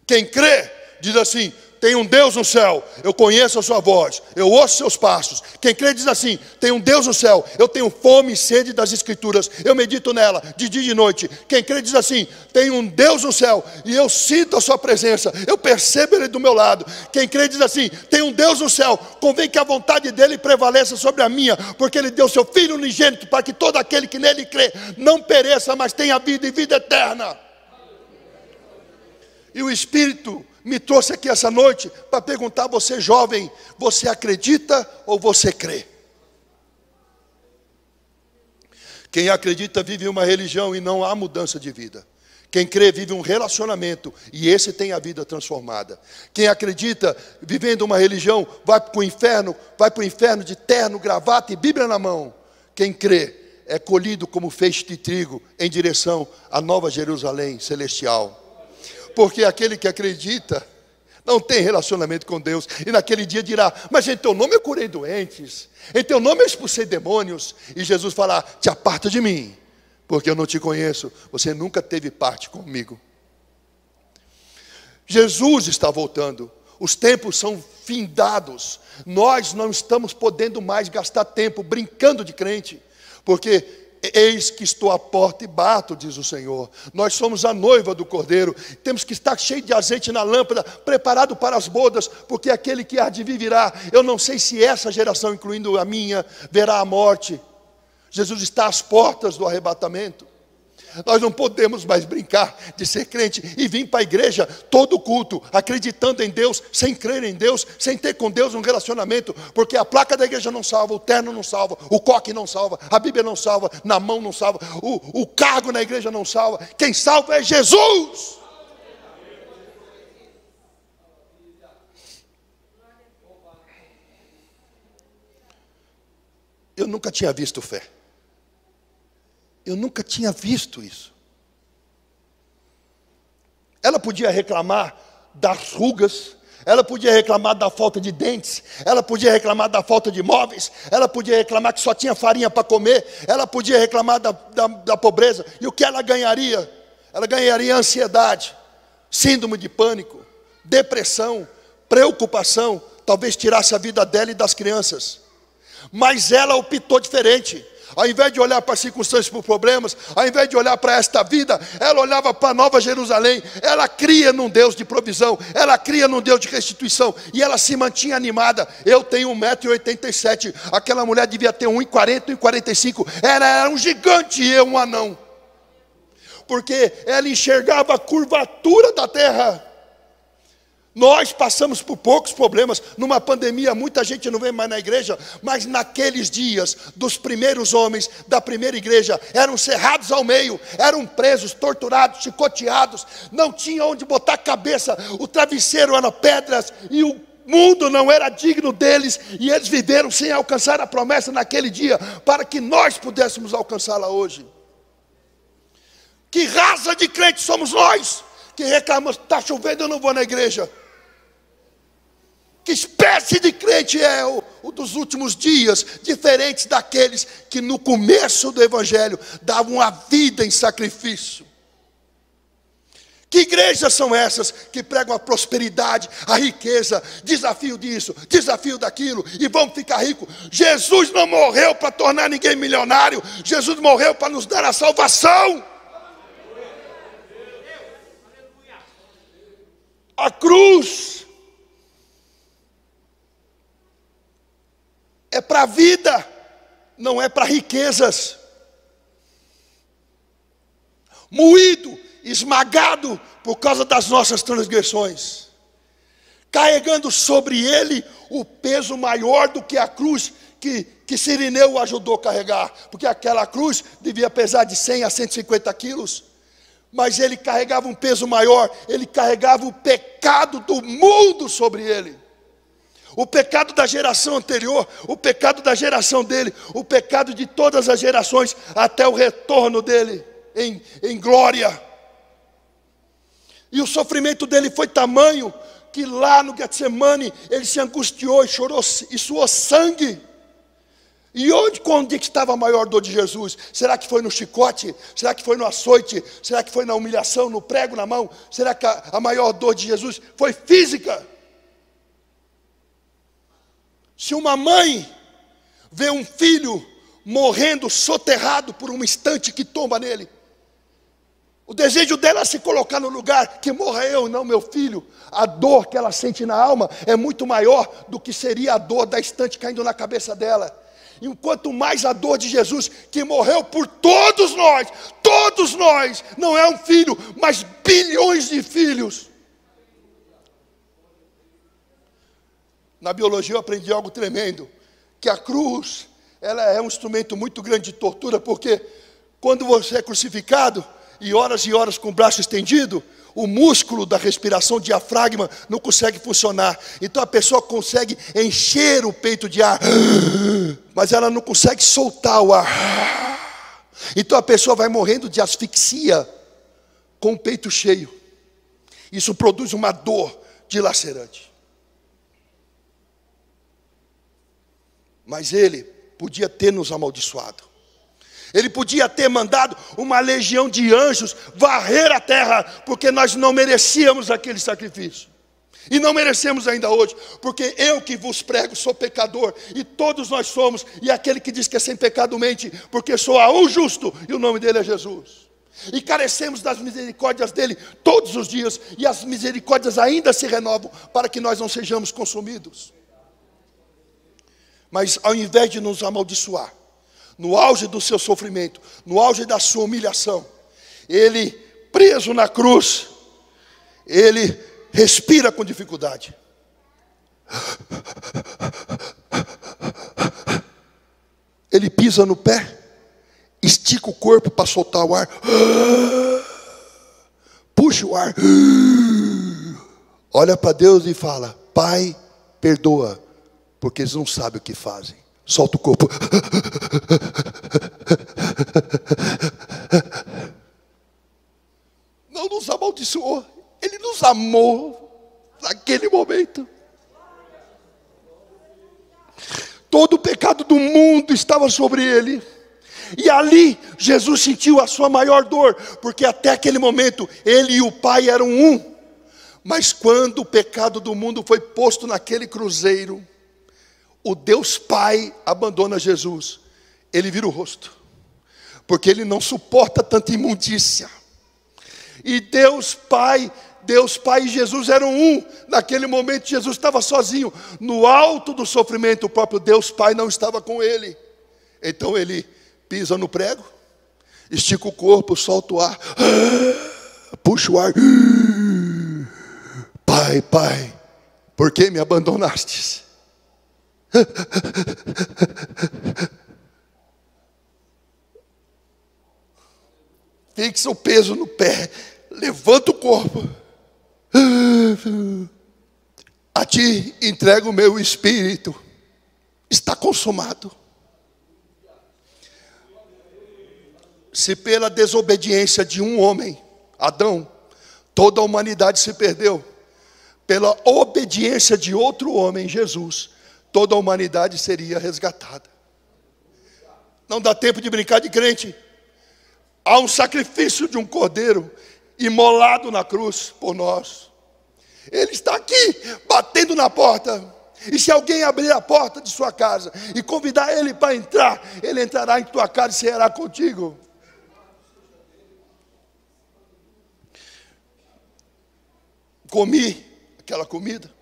Speaker 2: Quem crê diz assim: tem um Deus no céu, eu conheço a sua voz, eu ouço seus passos. Quem crê diz assim: tem um Deus no céu, eu tenho fome e sede das escrituras, eu medito nela de dia e de noite. Quem crê diz assim: tem um Deus no céu e eu sinto a sua presença, eu percebo ele do meu lado. Quem crê diz assim: tem um Deus no céu, convém que a vontade dele prevaleça sobre a minha, porque ele deu seu Filho unigênito para que todo aquele que nele crê não pereça, mas tenha vida e vida eterna. E o Espírito me trouxe aqui essa noite para perguntar a você, jovem: você acredita ou você crê? Quem acredita vive uma religião e não há mudança de vida. Quem crê vive um relacionamento e esse tem a vida transformada. Quem acredita vivendo uma religião vai para o inferno de terno, gravata e Bíblia na mão. Quem crê é colhido como feixe de trigo em direção à Nova Jerusalém celestial. Porque aquele que acredita não tem relacionamento com Deus. E naquele dia dirá: mas em teu nome eu curei doentes, em teu nome eu expulsei demônios. E Jesus falará: te aparta de mim, porque eu não te conheço, você nunca teve parte comigo. Jesus está voltando, os tempos são findados. Nós não estamos podendo mais gastar tempo brincando de crente, porque eis que estou à porta e bato, diz o Senhor. Nós somos a noiva do Cordeiro. Temos que estar cheio de azeite na lâmpada, preparado para as bodas, porque aquele que há de vir virá. Eu não sei se essa geração, incluindo a minha, verá a morte. Jesus está às portas do arrebatamento. Nós não podemos mais brincar de ser crente e vir para a igreja todo culto, acreditando em Deus, sem crer em Deus, sem ter com Deus um relacionamento, porque a placa da igreja não salva, o terno não salva, o coque não salva, a Bíblia não salva, na mão não salva, o cargo na igreja não salva. Quem salva é Jesus. Eu nunca tinha visto fé. Eu nunca tinha visto isso. Ela podia reclamar das rugas, ela podia reclamar da falta de dentes, ela podia reclamar da falta de móveis, ela podia reclamar que só tinha farinha para comer, ela podia reclamar da pobreza. E o que ela ganharia? Ela ganharia ansiedade, síndrome de pânico, depressão, preocupação, talvez tirasse a vida dela e das crianças. Mas ela optou diferente. Ao invés de olhar para as circunstâncias, para os problemas, ao invés de olhar para esta vida, ela olhava para a Nova Jerusalém. Ela cria num Deus de provisão, ela cria num Deus de restituição, e ela se mantinha animada. Eu tenho 1,87 m, aquela mulher devia ter 1,40, 1,45. Ela era um gigante e eu um anão, porque ela enxergava a curvatura da terra. Nós passamos por poucos problemas. Numa pandemia, muita gente não vem mais na igreja. Mas naqueles dias, dos primeiros homens da primeira igreja, eram cerrados ao meio, eram presos, torturados, chicoteados. Não tinha onde botar a cabeça. O travesseiro era pedras e o mundo não era digno deles. E eles viveram sem alcançar a promessa naquele dia, para que nós pudéssemos alcançá-la hoje. Que raça de crentes somos nós, que reclamamos: está chovendo, eu não vou na igreja. Que espécie de crente é o dos últimos dias, diferentes daqueles que no começo do evangelho davam a vida em sacrifício? Que igrejas são essas que pregam a prosperidade, a riqueza, desafio disso, desafio daquilo, e vamos ficar ricos? Jesus não morreu para tornar ninguém milionário, Jesus morreu para nos dar a salvação. A cruz é para a vida, não é para riquezas. Moído, esmagado por causa das nossas transgressões, carregando sobre ele o peso maior do que a cruz que Cirineu o ajudou a carregar, porque aquela cruz devia pesar de 100 a 150 quilos, mas ele carregava um peso maior. Ele carregava o pecado do mundo sobre ele, o pecado da geração anterior, o pecado da geração dele, o pecado de todas as gerações, até o retorno dele em glória. E o sofrimento dele foi tamanho que lá no Getsemane ele se angustiou e chorou e suou sangue. E onde estava a maior dor de Jesus? Será que foi no chicote? Será que foi no açoite? Será que foi na humilhação, no prego na mão? Será que a maior dor de Jesus foi física? Se uma mãe vê um filho morrendo soterrado por um instante que tomba nele, o desejo dela é se colocar no lugar, que morra eu, não meu filho. A dor que ela sente na alma é muito maior do que seria a dor da instante caindo na cabeça dela. Enquanto mais a dor de Jesus, que morreu por todos nós, não é um filho, mas bilhões de filhos. Na biologia eu aprendi algo tremendo, que a cruz, ela é um instrumento muito grande de tortura, porque quando você é crucificado, e horas com o braço estendido, o músculo da respiração, diafragma, não consegue funcionar. Então a pessoa consegue encher o peito de ar, mas ela não consegue soltar o ar. Então a pessoa vai morrendo de asfixia com o peito cheio. Isso produz uma dor dilacerante. Mas ele podia ter nos amaldiçoado. Ele podia ter mandado uma legião de anjos varrer a terra, porque nós não merecíamos aquele sacrifício. E não merecemos ainda hoje, porque eu que vos prego sou pecador, e todos nós somos, e aquele que diz que é sem pecado mente, porque só há um justo, e o nome dele é Jesus. E carecemos das misericórdias dele todos os dias, e as misericórdias ainda se renovam, para que nós não sejamos consumidos. Mas ao invés de nos amaldiçoar, no auge do seu sofrimento, no auge da sua humilhação, Ele, preso na cruz, ele respira com dificuldade. Ele pisa no pé, estica o corpo para soltar o ar, puxa o ar, olha para Deus e fala: Pai, perdoa, porque eles não sabem o que fazem. Solta o corpo. Não nos amaldiçoou, Ele nos amou naquele momento. Todo o pecado do mundo estava sobre Ele. E ali Jesus sentiu a sua maior dor, porque até aquele momento Ele e o Pai eram um. Mas quando o pecado do mundo foi posto naquele cruzeiro, o Deus Pai abandona Jesus. Ele vira o rosto, porque Ele não suporta tanta imundícia. E Deus Pai e Jesus eram um. Naquele momento Jesus estava sozinho. No alto do sofrimento, o próprio Deus Pai não estava com Ele. Então Ele pisa no prego, estica o corpo, solta o ar, puxa o ar. Pai, Pai, por que me abandonastes? Fixa o peso no pé, levanta o corpo. A ti entrego o meu espírito. Está consumado. Se pela desobediência de um homem, Adão, toda a humanidade se perdeu, pela obediência de outro homem, Jesus, toda a humanidade seria resgatada. Não dá tempo de brincar de crente. Há um sacrifício de um cordeiro imolado na cruz por nós. Ele está aqui, batendo na porta. E se alguém abrir a porta de sua casa e convidar ele para entrar, ele entrará em tua casa e ceará contigo. Comi aquela comida.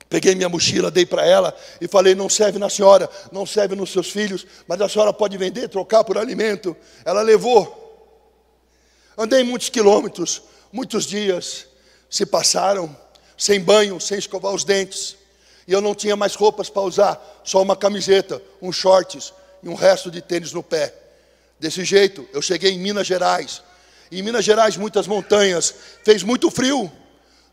Speaker 2: Peguei minha mochila, dei para ela e falei: não serve na senhora, não serve nos seus filhos, mas a senhora pode vender, trocar por alimento. Ela levou. Andei muitos quilômetros, muitos dias se passaram, sem banho, sem escovar os dentes. E eu não tinha mais roupas para usar, só uma camiseta, uns shorts e um resto de tênis no pé. Desse jeito, eu cheguei em Minas Gerais. Em Minas Gerais, muitas montanhas, fez muito frio.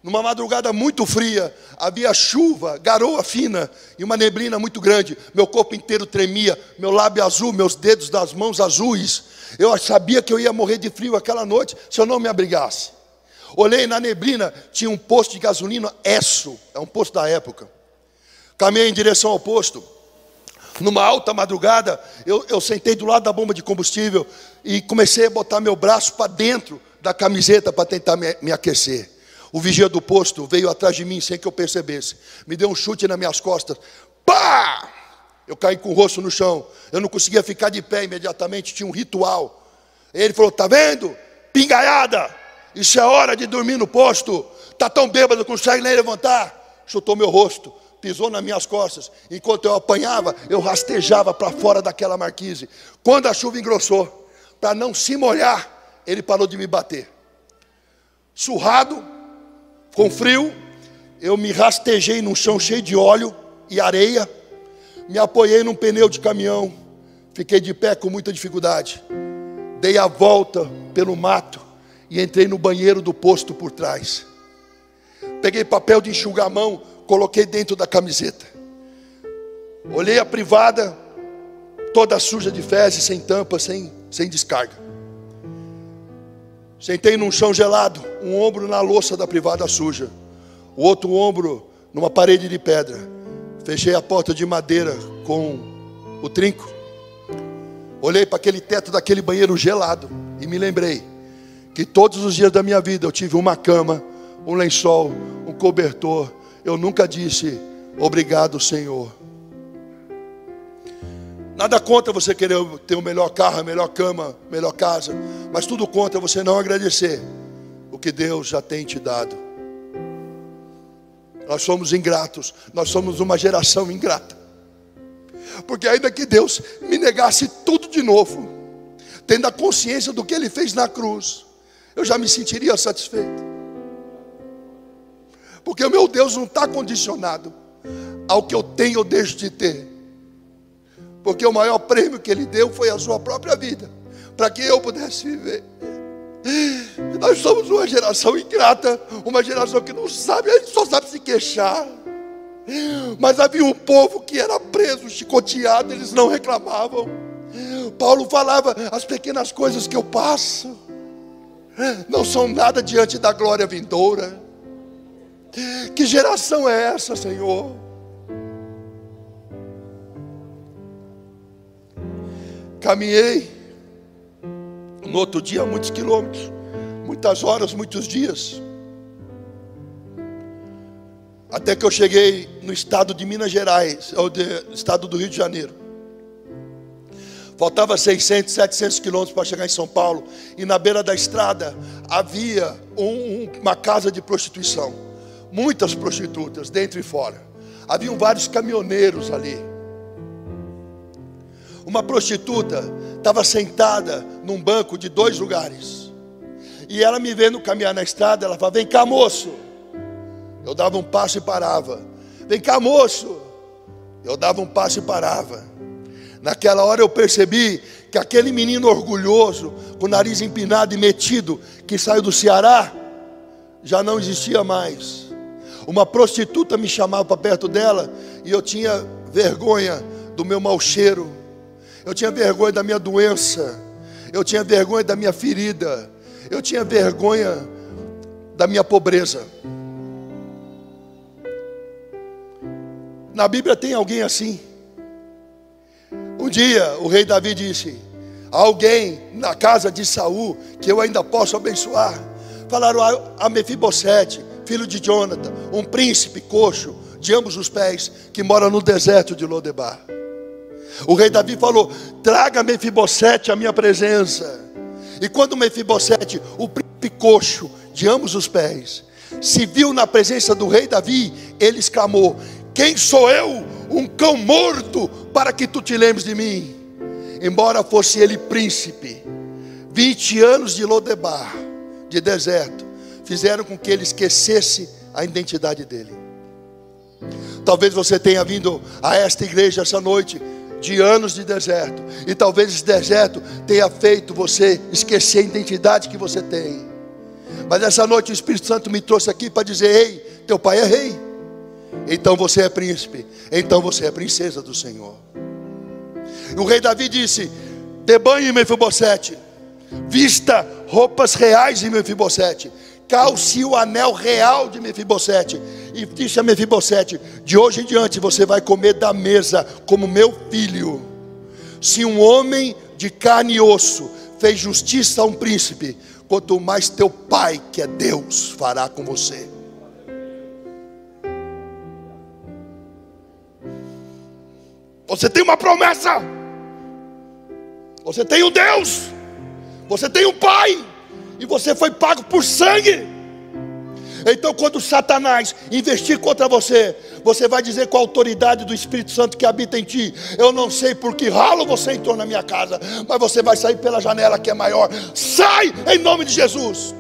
Speaker 2: Numa madrugada muito fria, havia chuva, garoa fina e uma neblina muito grande. Meu corpo inteiro tremia, meu lábio azul, meus dedos das mãos azuis. Eu sabia que eu ia morrer de frio aquela noite se eu não me abrigasse. Olhei na neblina, tinha um posto de gasolina, Esso, é um posto da época. Caminhei em direção ao posto. Numa alta madrugada, eu sentei do lado da bomba de combustível e comecei a botar meu braço para dentro da camiseta para tentar me aquecer. O vigia do posto veio atrás de mim sem que eu percebesse. Me deu um chute nas minhas costas. Pá! Eu caí com o rosto no chão. Eu não conseguia ficar de pé imediatamente, tinha um ritual. Ele falou: tá vendo? Pingaiada! Isso é hora de dormir no posto. Tá tão bêbado, não consegue nem levantar. Chutou meu rosto, pisou nas minhas costas. Enquanto eu apanhava, eu rastejava para fora daquela marquise. Quando a chuva engrossou, para não se molhar, ele parou de me bater. Surrado, com frio, eu me rastejei num chão cheio de óleo e areia. Me apoiei num pneu de caminhão. Fiquei de pé com muita dificuldade. Dei a volta pelo mato e entrei no banheiro do posto por trás. Peguei papel de enxugar a mão, coloquei dentro da camiseta. Olhei a privada, toda suja de fezes, sem tampa, sem descarga. Sentei num chão gelado, um ombro na louça da privada suja, o outro ombro numa parede de pedra. Fechei a porta de madeira com o trinco. Olhei para aquele teto daquele banheiro gelado e me lembrei que todos os dias da minha vida eu tive uma cama, um lençol, um cobertor. Eu nunca disse obrigado, Senhor. Nada contra você querer ter o melhor carro, a melhor cama, a melhor casa, mas tudo contra você não agradecer o que Deus já tem te dado. Nós somos ingratos, nós somos uma geração ingrata. Porque ainda que Deus me negasse tudo de novo, tendo a consciência do que Ele fez na cruz, eu já me sentiria satisfeito. Porque o meu Deus não está condicionado ao que eu tenho ou deixo de ter. Porque o maior prêmio que Ele deu foi a sua própria vida, para que eu pudesse viver. Nós somos uma geração ingrata, uma geração que não sabe, a gente só sabe se queixar. Mas havia um povo que era preso, chicoteado, eles não reclamavam. Paulo falava: as pequenas coisas que eu passo não são nada diante da glória vindoura. Que geração é essa, Senhor? Caminhei no outro dia muitos quilômetros, muitas horas, muitos dias, até que eu cheguei no estado de Minas Gerais, ou estado do Rio de Janeiro. Faltava 600, 700 quilômetros para chegar em São Paulo. E na beira da estrada havia uma casa de prostituição. Muitas prostitutas, dentro e fora. Haviam vários caminhoneiros ali. Uma prostituta estava sentada num banco de 2 lugares. E ela me vendo caminhar na estrada, ela falava: vem cá, moço. Eu dava um passo e parava. Vem cá, moço. Eu dava um passo e parava. Naquela hora eu percebi que aquele menino orgulhoso, com o nariz empinado e metido, que saiu do Ceará, já não existia mais. Uma prostituta me chamava para perto dela e eu tinha vergonha do meu mau cheiro. Eu tinha vergonha da minha doença. Eu tinha vergonha da minha ferida. Eu tinha vergonha da minha pobreza. Na Bíblia tem alguém assim. Um dia o rei Davi disse: alguém na casa de Saul que eu ainda posso abençoar. Falaram a Mefibosete, filho de Jonathan, um príncipe coxo de ambos os pés, que mora no deserto de Lodebar. O rei Davi falou: traga Mefibosete à minha presença. E quando Mefibosete, o príncipe coxo de ambos os pés, se viu na presença do rei Davi, ele exclamou: quem sou eu, um cão morto, para que tu te lembres de mim? Embora fosse ele príncipe, 20 anos de Lodebar, de deserto, fizeram com que ele esquecesse a identidade dele. Talvez você tenha vindo a esta igreja essa noite de anos de deserto, e talvez esse deserto tenha feito você esquecer a identidade que você tem. Mas essa noite o Espírito Santo me trouxe aqui para dizer: ei, teu pai é rei, então você é príncipe, então você é princesa do Senhor. E o rei Davi disse: dê banho em Mefibosete, vista roupas reais em Mefibosete, calce o anel real de Mefibosete, e disse a Mefibosete: de hoje em diante você vai comer da mesa como meu filho. Se um homem de carne e osso fez justiça a um príncipe, quanto mais teu pai, que é Deus, fará com você. Você tem uma promessa, você tem um Deus, você tem um pai, e você foi pago por sangue. Então quando Satanás investir contra você, você vai dizer com a autoridade do Espírito Santo que habita em ti: eu não sei por que ralo você entrou na minha casa, mas você vai sair pela janela que é maior. Sai em nome de Jesus.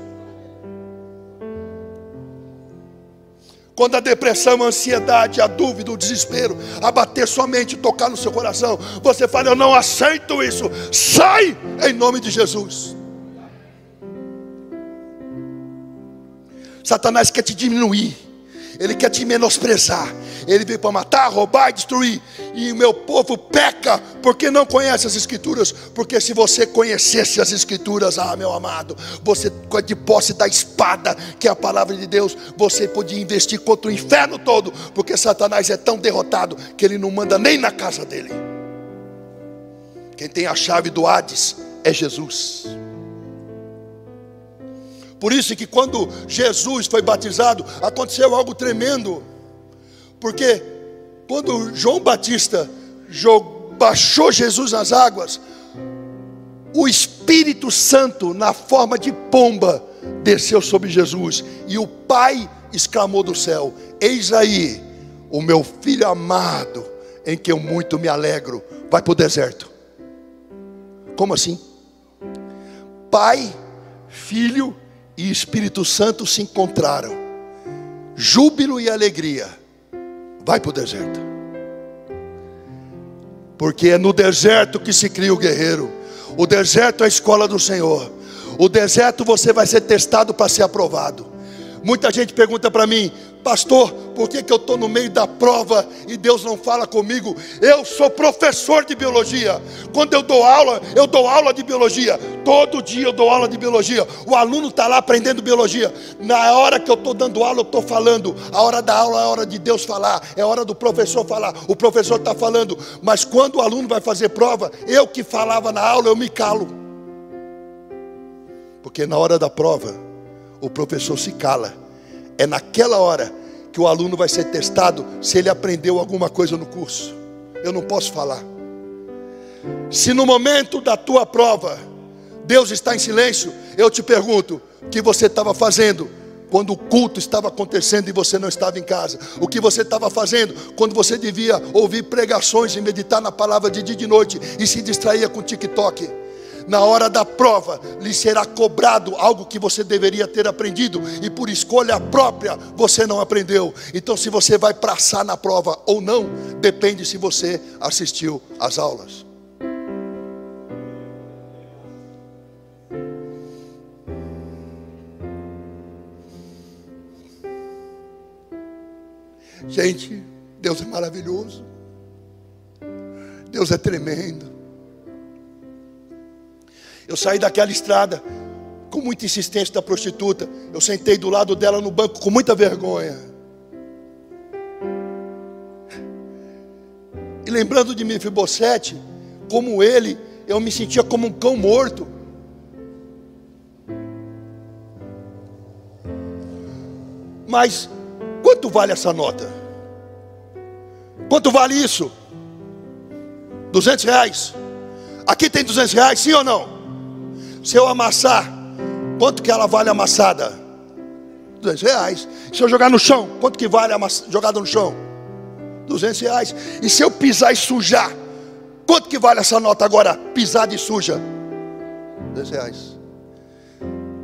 Speaker 2: Quando a depressão, a ansiedade, a dúvida, o desespero abater sua mente, tocar no seu coração, você fala: eu não aceito isso. Sai em nome de Jesus. Satanás quer te diminuir, ele quer te menosprezar. Ele veio para matar, roubar e destruir. E o meu povo peca porque não conhece as Escrituras. Porque se você conhecesse as Escrituras, meu amado, você, de posse da espada, que é a palavra de Deus, você podia investir contra o inferno todo. Porque Satanás é tão derrotado que ele não manda nem na casa dele. Quem tem a chave do Hades é Jesus. Por isso que quando Jesus foi batizado, aconteceu algo tremendo. Porque quando João Batista baixou Jesus nas águas, o Espírito Santo, na forma de pomba, desceu sobre Jesus. E o Pai exclamou do céu: eis aí o meu filho amado, em que eu muito me alegro. Vai para o deserto. Como assim? Pai, Filho e Espírito Santo se encontraram. Júbilo e alegria. Vai para o deserto. Porque é no deserto que se cria o guerreiro. O deserto é a escola do Senhor. O deserto você vai ser testado para ser aprovado. Muita gente pergunta para mim: pastor, por que eu estou no meio da prova e Deus não fala comigo? Eu sou professor de biologia. Quando eu dou aula de biologia. Todo dia eu dou aula de biologia. O aluno está lá aprendendo biologia. Na hora que eu estou dando aula, eu estou falando. A hora da aula é a hora de Deus falar. É a hora do professor falar. O professor está falando. Mas quando o aluno vai fazer prova, eu que falava na aula, eu me calo. Porque na hora da prova, o professor se cala. É naquela hora que o aluno vai ser testado se ele aprendeu alguma coisa no curso. Eu não posso falar. Se no momento da tua prova Deus está em silêncio, eu te pergunto: o que você estava fazendo quando o culto estava acontecendo e você não estava em casa? O que você estava fazendo quando você devia ouvir pregações e meditar na palavra de dia e de noite e se distraía com TikTok? Na hora da prova, lhe será cobrado algo que você deveria ter aprendido, e por escolha própria, você não aprendeu. Então se você vai passar na prova ou não, depende se você assistiu às aulas. Gente, Deus é maravilhoso. Deus é tremendo. Eu saí daquela estrada com muita insistência da prostituta. Eu sentei do lado dela no banco com muita vergonha. E lembrando de Mefibosete, como ele, eu me sentia como um cão morto. Mas quanto vale essa nota? Quanto vale isso? R$200. Aqui tem R$200, sim ou não? Se eu amassar, quanto que ela vale amassada? R$200. Se eu jogar no chão, quanto que vale jogada no chão? R$200. E se eu pisar e sujar, quanto que vale essa nota agora, pisada e suja? R$200.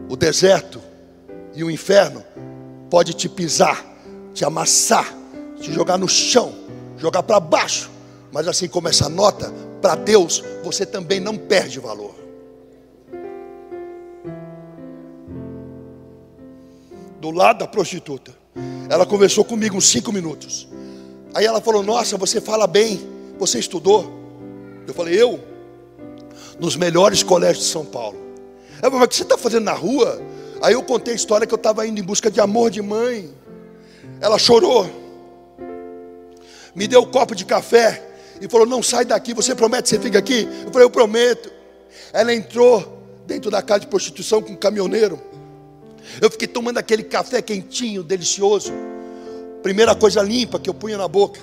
Speaker 2: O deserto e o inferno pode te pisar, te amassar, te jogar no chão, jogar para baixo. Mas assim como essa nota, para Deus, você também não perde valor. Do lado da prostituta, ela conversou comigo uns 5 minutos. Aí ela falou: nossa, você fala bem, você estudou? Eu falei: eu? Nos melhores colégios de São Paulo. Ela falou: mas o que você está fazendo na rua? Aí eu contei a história que eu estava indo em busca de amor de mãe. Ela chorou, me deu um copo de café e falou: não sai daqui, você promete que você fica aqui? Eu falei: eu prometo. Ela entrou dentro da casa de prostituição com um caminhoneiro. Eu fiquei tomando aquele café quentinho, delicioso. Primeira coisa limpa que eu punha na boca.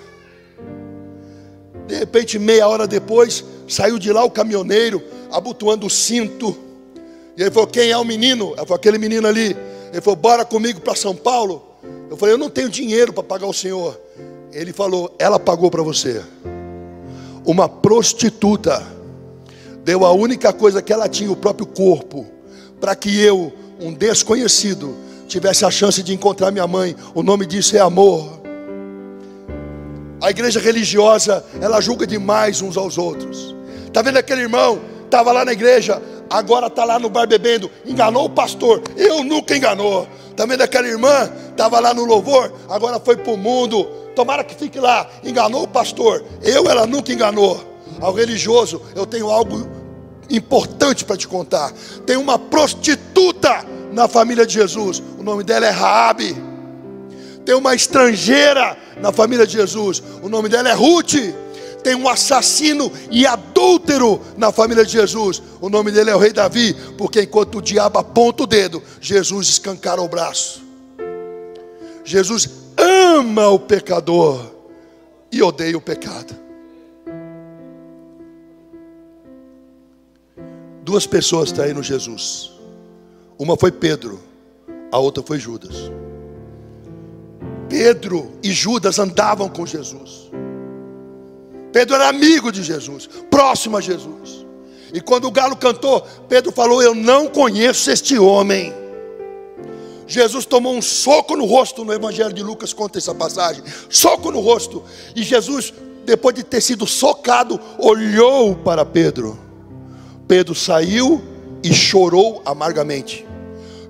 Speaker 2: De repente, meia hora depois, saiu de lá o caminhoneiro, abotoando o cinto. E ele falou: quem é o menino? Ela falou: aquele menino ali. Ele falou: bora comigo para São Paulo. Eu falei: eu não tenho dinheiro para pagar o senhor. Ele falou: ela pagou para você. Uma prostituta deu a única coisa que ela tinha, o próprio corpo, para que eu, um desconhecido, tivesse a chance de encontrar minha mãe. O nome disso é amor. A igreja religiosa, ela julga demais uns aos outros. Está vendo aquele irmão? Estava lá na igreja, agora está lá no bar bebendo. Enganou o pastor. Eu nunca enganou. Está vendo aquela irmã? Estava lá no louvor, agora foi para o mundo. Tomara que fique lá. Enganou o pastor. Ela nunca enganou. Ao religioso, eu tenho algo importante para te contar. Tem uma prostituta na família de Jesus. O nome dela é Raabe. Tem uma estrangeira na família de Jesus. O nome dela é Ruth. Tem um assassino e adúltero na família de Jesus. O nome dele é o rei Davi. Porque enquanto o diabo aponta o dedo, Jesus escancara o braço. Jesus ama o pecador e odeia o pecado. Duas pessoas traíram Jesus. Uma foi Pedro, a outra foi Judas. Pedro e Judas andavam com Jesus. Pedro era amigo de Jesus, próximo a Jesus. E quando o galo cantou, Pedro falou: eu não conheço este homem. Jesus tomou um soco no rosto. No Evangelho de Lucas conta essa passagem, soco no rosto. E Jesus, depois de ter sido socado, olhou para Pedro. Pedro saiu e chorou amargamente.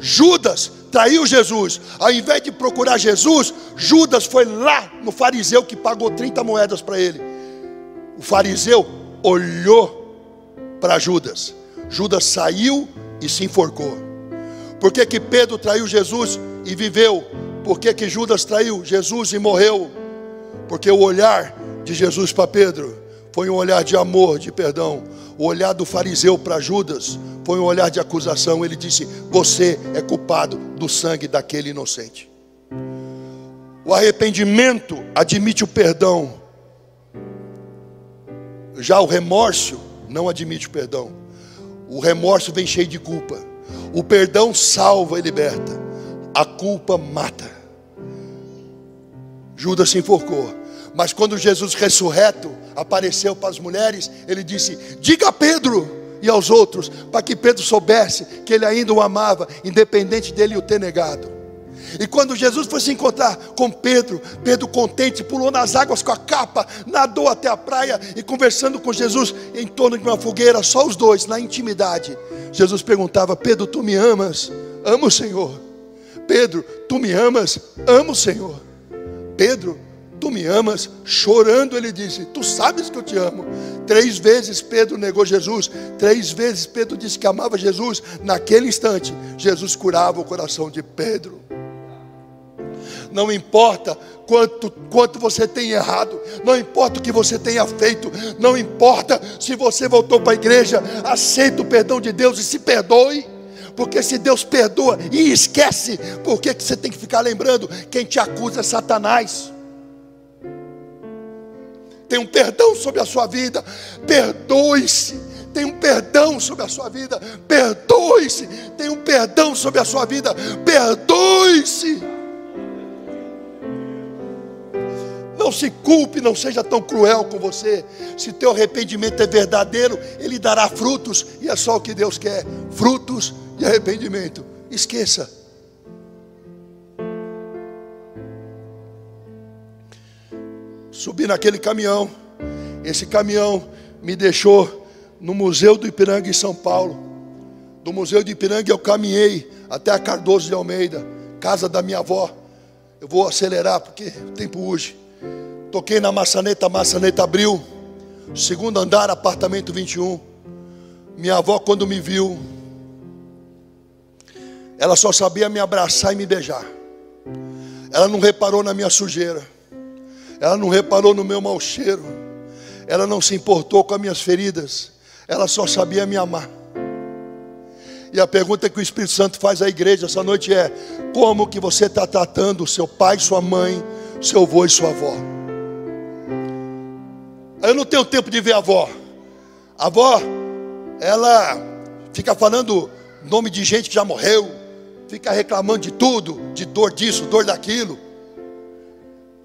Speaker 2: Judas traiu Jesus. Ao invés de procurar Jesus, Judas foi lá no fariseu que pagou 30 moedas para ele. O fariseu olhou para Judas. Judas saiu e se enforcou. Por que que Pedro traiu Jesus e viveu? Por que que Judas traiu Jesus e morreu? Porque o olhar de Jesus para Pedro foi um olhar de amor, de perdão. O olhar do fariseu para Judas foi um olhar de acusação. Ele disse: você é culpado do sangue daquele inocente. O arrependimento admite o perdão. Já o remorso não admite o perdão. O remorso vem cheio de culpa. O perdão salva e liberta. A culpa mata. Judas se enforcou. Mas quando Jesus ressurreto apareceu para as mulheres, ele disse: diga a Pedro e aos outros, para que Pedro soubesse que ele ainda o amava, independente dele o ter negado. E quando Jesus foi se encontrar com Pedro, Pedro contente pulou nas águas com a capa, nadou até a praia e conversando com Jesus em torno de uma fogueira, só os dois, na intimidade. Jesus perguntava: Pedro, tu me amas? Amo, Senhor. Pedro, tu me amas? Amo, Senhor. Pedro, tu me amas? Chorando ele disse: tu sabes que eu te amo. 3 vezes Pedro negou Jesus. 3 vezes Pedro disse que amava Jesus. Naquele instante Jesus curava o coração de Pedro. Não importa quanto você tenha errado, não importa o que você tenha feito, não importa se você voltou para a igreja, aceita o perdão de Deus e se perdoe. Porque se Deus perdoa e esquece, por que você tem que ficar lembrando? Quem te acusa é Satanás. Tem um perdão sobre a sua vida, perdoe-se. Tem um perdão sobre a sua vida, perdoe-se. Tem um perdão sobre a sua vida, perdoe-se. Não se culpe, não seja tão cruel com você. Se teu arrependimento é verdadeiro, ele dará frutos. E é só o que Deus quer, frutos de arrependimento. Esqueça. Subi naquele caminhão. Esse caminhão me deixou no Museu do Ipiranga em São Paulo. Do Museu do Ipiranga eu caminhei até a Cardoso de Almeida, casa da minha avó. Eu vou acelerar porque o tempo urge. Toquei na maçaneta, a maçaneta abriu. 2º andar, apartamento 21. Minha avó, quando me viu, ela só sabia me abraçar e me beijar. Ela não reparou na minha sujeira. Ela não reparou no meu mau cheiro. Ela não se importou com as minhas feridas. Ela só sabia me amar. E a pergunta que o Espírito Santo faz à igreja essa noite é: como que você está tratando o seu pai, sua mãe, seu avô e sua avó? Eu não tenho tempo de ver a avó. A avó, ela fica falando nome de gente que já morreu, fica reclamando de tudo, de dor disso, dor daquilo.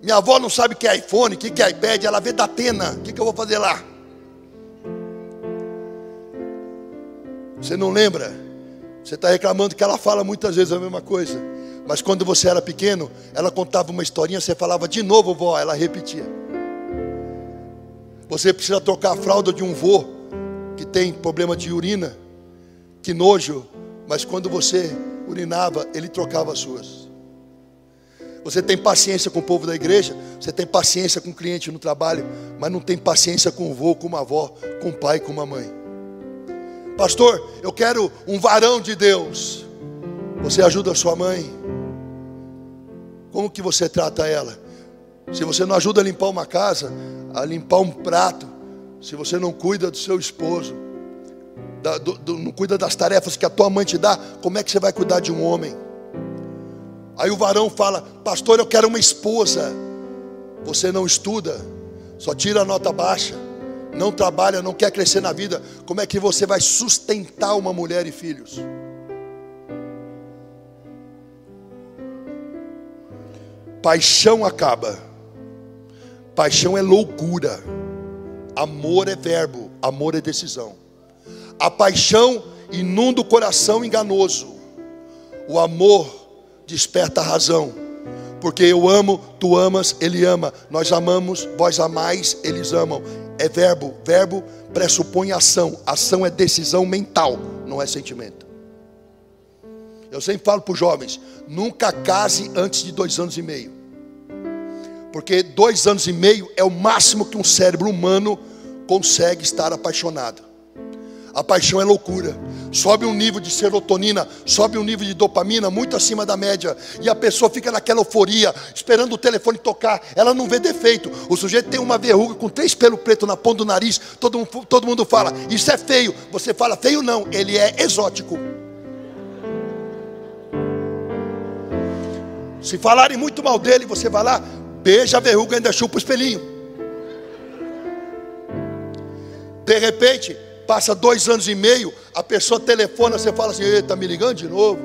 Speaker 2: Minha avó não sabe o que é iPhone, o que é iPad, ela vê da Atena. O que eu vou fazer lá? Você não lembra? Você está reclamando que ela fala muitas vezes a mesma coisa. Mas quando você era pequeno, ela contava uma historinha, você falava de novo, vó, ela repetia. Você precisa trocar a fralda de um vô que tem problema de urina. Que nojo. Mas quando você urinava, ele trocava as suas. Você tem paciência com o povo da igreja, você tem paciência com o cliente no trabalho, mas não tem paciência com o vô, com uma avó, com o pai, com uma mãe. Pastor, eu quero um varão de Deus. Você ajuda a sua mãe? Como que você trata ela? Se você não ajuda a limpar uma casa, a limpar um prato, se você não cuida do seu esposo, não cuida das tarefas que a tua mãe te dá, como é que você vai cuidar de um homem? Aí o varão fala: pastor, eu quero uma esposa. Você não estuda, só tira a nota baixa, não trabalha, não quer crescer na vida. Como é que você vai sustentar uma mulher e filhos? Paixão acaba. Paixão é loucura. Amor é verbo, amor é decisão. A paixão inunda o coração enganoso. O amor desperta a razão. Porque eu amo, tu amas, ele ama. Nós amamos, vós amais, eles amam. É verbo. Verbo pressupõe ação. Ação é decisão mental, não é sentimento. Eu sempre falo para os jovens: nunca case antes de 2 anos e meio. Porque 2 anos e meio é o máximo que um cérebro humano consegue estar apaixonado. A paixão é loucura. Sobe um nível de serotonina, sobe um nível de dopamina muito acima da média. E a pessoa fica naquela euforia, esperando o telefone tocar. Ela não vê defeito. O sujeito tem uma verruga com 3 pelos pretos na ponta do nariz. Todo mundo fala: isso é feio. Você fala: feio não, ele é exótico. Se falarem muito mal dele, você vai lá, beija a verruga e ainda chupa o espelhinho. De repente, passa 2 anos e meio, a pessoa telefona, você fala assim: está me ligando de novo?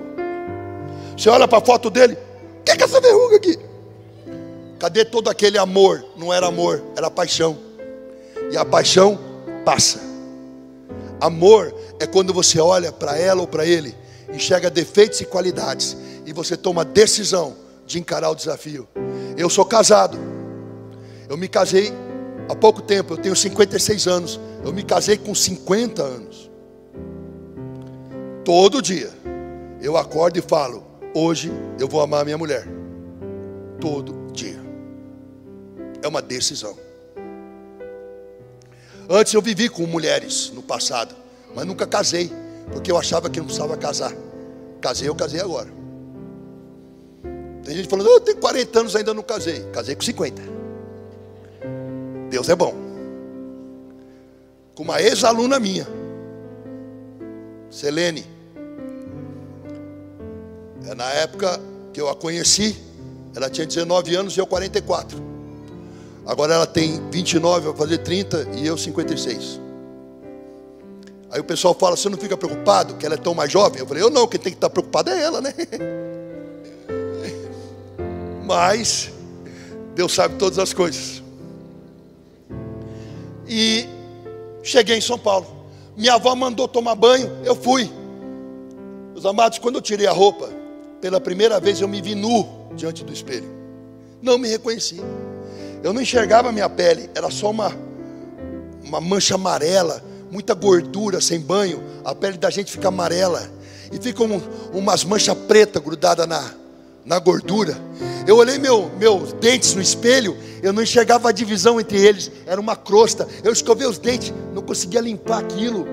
Speaker 2: Você olha para a foto dele: o que é essa verruga aqui? Cadê todo aquele amor? Não era amor, era paixão. E a paixão passa. Amor é quando você olha para ela ou para ele, enxerga defeitos e qualidades, e você toma a decisão de encarar o desafio. Eu sou casado. Eu me casei há pouco tempo, eu tenho 56 anos. Eu me casei com 50 anos. Todo dia eu acordo e falo: hoje eu vou amar a minha mulher. Todo dia. É uma decisão. Antes eu vivi com mulheres no passado, mas nunca casei, porque eu achava que não precisava casar. Eu casei agora. Tem gente falando: eu tenho 40 anos, ainda não casei. Casei com 50. Deus é bom. Com uma ex-aluna minha, Selene. Na época que eu a conheci, ela tinha 19 anos e eu 44. Agora ela tem 29, vai fazer 30 e eu 56. Aí o pessoal fala: você não fica preocupado que ela é tão mais jovem? Eu falei: eu não, quem tem que estar preocupado é ela, né? Mas Deus sabe todas as coisas. E cheguei em São Paulo. Minha avó mandou tomar banho, eu fui. Meus amados, quando eu tirei a roupa, pela primeira vez eu me vi nu diante do espelho. Não me reconheci. Eu não enxergava a minha pele, era só uma mancha amarela, muita gordura sem banho. A pele da gente fica amarela e ficam umas manchas pretas grudadas na gordura. Eu olhei meus dentes no espelho, eu não enxergava a divisão entre eles, era uma crosta. Eu escovei os dentes, não conseguia limpar aquilo.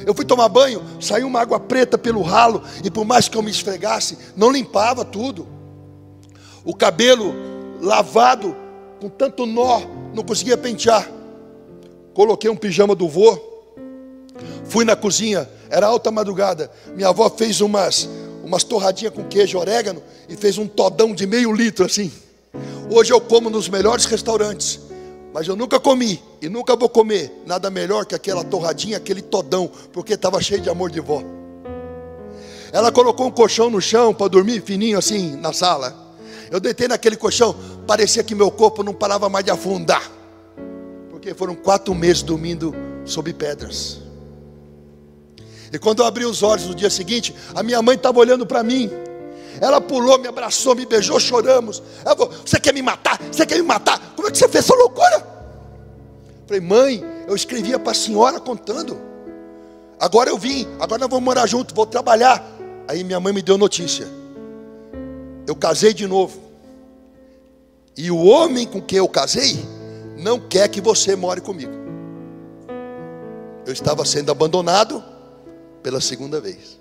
Speaker 2: Eu fui tomar banho, saiu uma água preta pelo ralo, e por mais que eu me esfregasse, não limpava tudo. O cabelo lavado, com tanto nó, não conseguia pentear. Coloquei um pijama do vô, fui na cozinha, era alta madrugada. Minha avó fez umas torradinhas com queijo e orégano e fez um todão de meio litro assim. Hoje eu como nos melhores restaurantes, mas eu nunca comi e nunca vou comer nada melhor que aquela torradinha, aquele todão, porque estava cheio de amor de vó. Ela colocou um colchão no chão para dormir fininho assim na sala. Eu deitei naquele colchão, parecia que meu corpo não parava mais de afundar, porque foram 4 meses dormindo sob pedras. E quando eu abri os olhos no dia seguinte, a minha mãe estava olhando para mim. Ela pulou, me abraçou, me beijou, choramos. Ela falou: você quer me matar? Você quer me matar? Como é que você fez essa loucura? Eu falei: mãe, eu escrevia para a senhora contando. Agora eu vim, agora nós vamos morar juntos, vou trabalhar. Aí minha mãe me deu notícia: eu casei de novo. E o homem com quem eu casei não quer que você more comigo. Eu estava sendo abandonado pela segunda vez.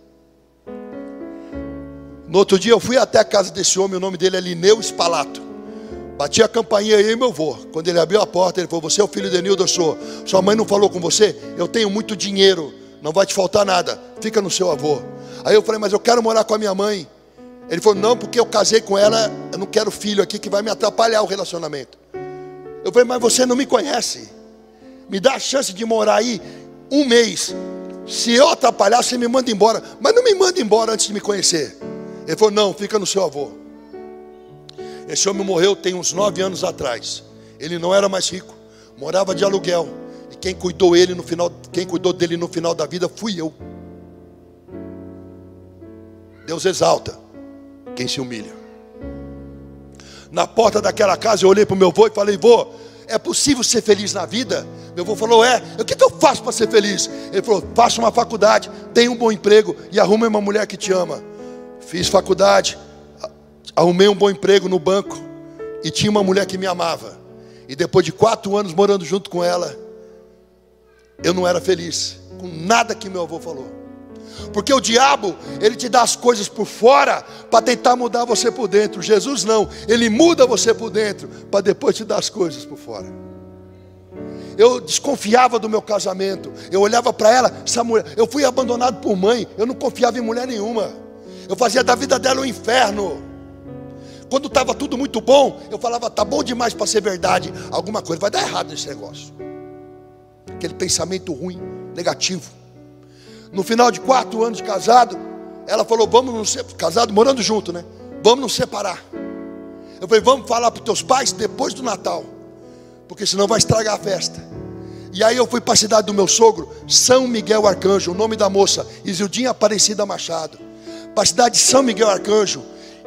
Speaker 2: No outro dia eu fui até a casa desse homem, o nome dele é Lineu Spalato. Bati a campainha aí, meu avô. Quando ele abriu a porta, ele falou: você é o filho de Enildo? Eu sou. Sua mãe não falou com você? Eu tenho muito dinheiro, não vai te faltar nada, fica no seu avô. Aí eu falei: mas eu quero morar com a minha mãe. Ele falou: não, porque eu casei com ela, eu não quero filho aqui que vai me atrapalhar o relacionamento. Eu falei: mas você não me conhece, me dá a chance de morar aí 1 mês. Se eu atrapalhar, você me manda embora, mas não me manda embora antes de me conhecer. Ele falou: não, fica no seu avô. Esse homem morreu tem uns 9 anos atrás. Ele não era mais rico, morava de aluguel. E quem cuidou dele no final da vida fui eu. Deus exalta quem se humilha. Na porta daquela casa eu olhei para o meu avô e falei: vô, é possível ser feliz na vida? Meu avô falou: é. O que eu faço para ser feliz? Ele falou: faça uma faculdade, tenha um bom emprego e arrume uma mulher que te ama. Fiz faculdade, arrumei um bom emprego no banco e tinha uma mulher que me amava. E depois de 4 anos morando junto com ela, eu não era feliz com nada que meu avô falou. Porque o diabo, ele te dá as coisas por fora para tentar mudar você por dentro. Jesus não, ele muda você por dentro para depois te dar as coisas por fora. Eu desconfiava do meu casamento. Eu olhava para ela, essa mulher, eu fui abandonado por mãe. Eu não confiava em mulher nenhuma. Eu fazia da vida dela um inferno. Quando estava tudo muito bom, eu falava: tá bom demais para ser verdade. Alguma coisa vai dar errado nesse negócio. Aquele pensamento ruim, negativo. No final de 4 anos de casado, ela falou: vamos nos separar. Casado, morando junto, né? Vamos nos separar. Eu falei: vamos falar para os teus pais depois do Natal, porque senão vai estragar a festa. E aí eu fui para a cidade do meu sogro, São Miguel Arcanjo, o nome da moça, Isildinha Aparecida Machado. Para a cidade de São Miguel Arcanjo.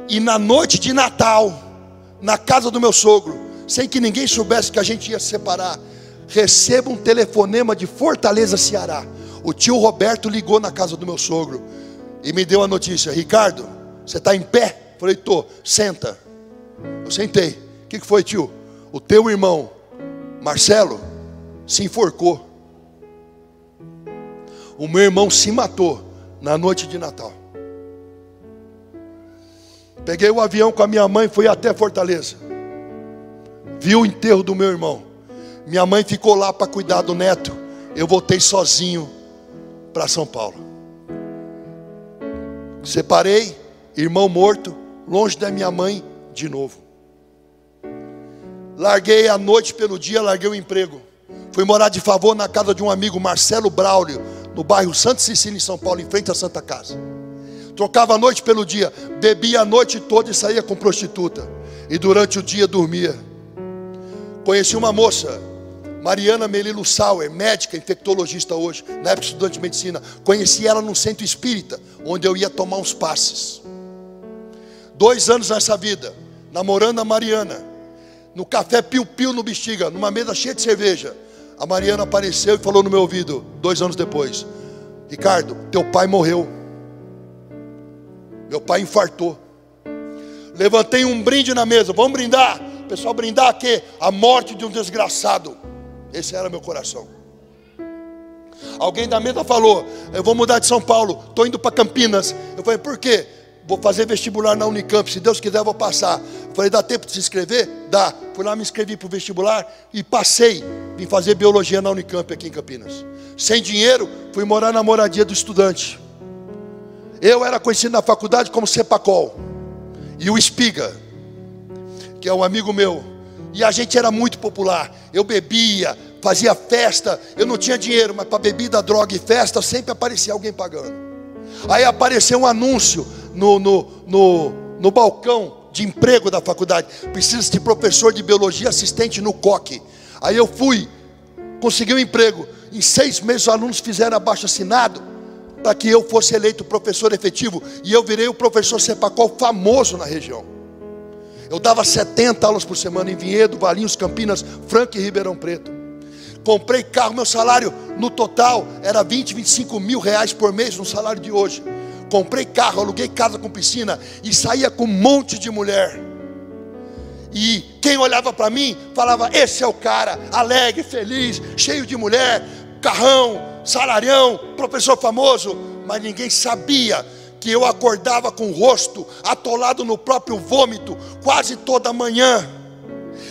Speaker 2: E na noite de Natal, na casa do meu sogro, sem que ninguém soubesse que a gente ia se separar, recebo um telefonema de Fortaleza, Ceará. O tio Roberto ligou na casa do meu sogro e me deu a notícia: Ricardo, você está em pé? Falei: tô. Senta. Eu sentei. O que foi, tio? O teu irmão Marcelo se enforcou. O meu irmão se matou na noite de Natal. Peguei o avião com a minha mãe, fui até Fortaleza. Vi o enterro do meu irmão. Minha mãe ficou lá para cuidar do neto. Eu voltei sozinho para São Paulo. Separei, irmão morto, longe da minha mãe de novo. Larguei a noite pelo dia, larguei o emprego. Fui morar de favor na casa de um amigo, Marcelo Braulio, no bairro Santa Cecília, em São Paulo, em frente à Santa Casa. Trocava a noite pelo dia, bebia a noite toda e saía com prostituta. E durante o dia dormia. Conheci uma moça, Mariana Melilo Sauer, médica, infectologista hoje, na época estudante de medicina. Conheci ela num centro espírita, onde eu ia tomar uns passes. 2 anos nessa vida, namorando a Mariana, no café Piu Piu no Bexiga, numa mesa cheia de cerveja. A Mariana apareceu e falou no meu ouvido, 2 anos depois: Ricardo, teu pai morreu. Meu pai infartou. Levantei um brinde na mesa, vamos brindar. O pessoal, brindar a quê? A morte de um desgraçado. Esse era meu coração. Alguém da mesa falou: eu vou mudar de São Paulo, estou indo para Campinas. Eu falei: por quê? Vou fazer vestibular na Unicamp, se Deus quiser eu vou passar. Eu falei: dá tempo de se inscrever? Dá. Fui lá, me inscrevi para o vestibular e passei. Vim fazer biologia na Unicamp aqui em Campinas. Sem dinheiro, fui morar na moradia do estudante. Eu era conhecido na faculdade como Cepacol. E o Espiga, que é um amigo meu. E a gente era muito popular. Eu bebia, fazia festa. Eu não tinha dinheiro, mas para bebida, droga e festa sempre aparecia alguém pagando. Aí apareceu um anúncio no balcão de emprego da faculdade: precisa de professor de biologia, assistente no COC. Aí eu fui, consegui um emprego. Em 6 meses os alunos fizeram abaixo-assinado para que eu fosse eleito professor efetivo. E eu virei o professor Cepacol famoso na região. Eu dava 70 aulas por semana em Vinhedo, Valinhos, Campinas, Franca e Ribeirão Preto. Comprei carro, meu salário no total era 20, 25 mil reais por mês no salário de hoje. Comprei carro, aluguei casa com piscina e saía com um monte de mulher. E quem olhava para mim falava: esse é o cara, alegre, feliz, cheio de mulher, carrão, salarião, professor famoso. Mas ninguém sabia que eu acordava com o rosto atolado no próprio vômito quase toda manhã.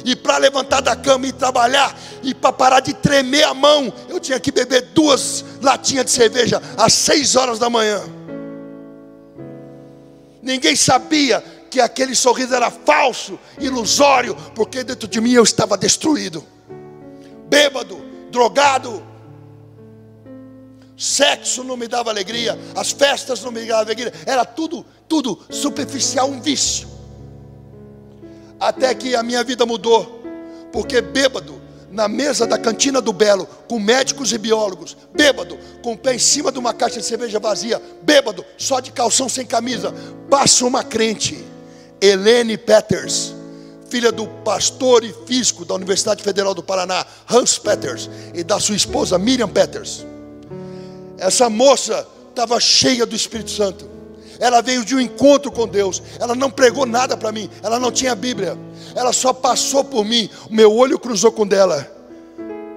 Speaker 2: E para levantar da cama e trabalhar, e para parar de tremer a mão, eu tinha que beber 2 latinhas de cerveja às 6 horas da manhã. Ninguém sabia que aquele sorriso era falso, ilusório, porque dentro de mim eu estava destruído, bêbado, drogado. Sexo não me dava alegria, as festas não me davam alegria, era tudo superficial, um vício. Até que a minha vida mudou, porque bêbado na mesa da cantina do Belo, com médicos e biólogos, bêbado, com o pé em cima de uma caixa de cerveja vazia, bêbado, só de calção sem camisa, passa uma crente, Helene Peters, filha do pastor e físico da Universidade Federal do Paraná, Hans Peters, e da sua esposa Miriam Peters. Essa moça estava cheia do Espírito Santo. Ela veio de um encontro com Deus. Ela não pregou nada para mim. Ela não tinha Bíblia. Ela só passou por mim. O meu olho cruzou com o dela.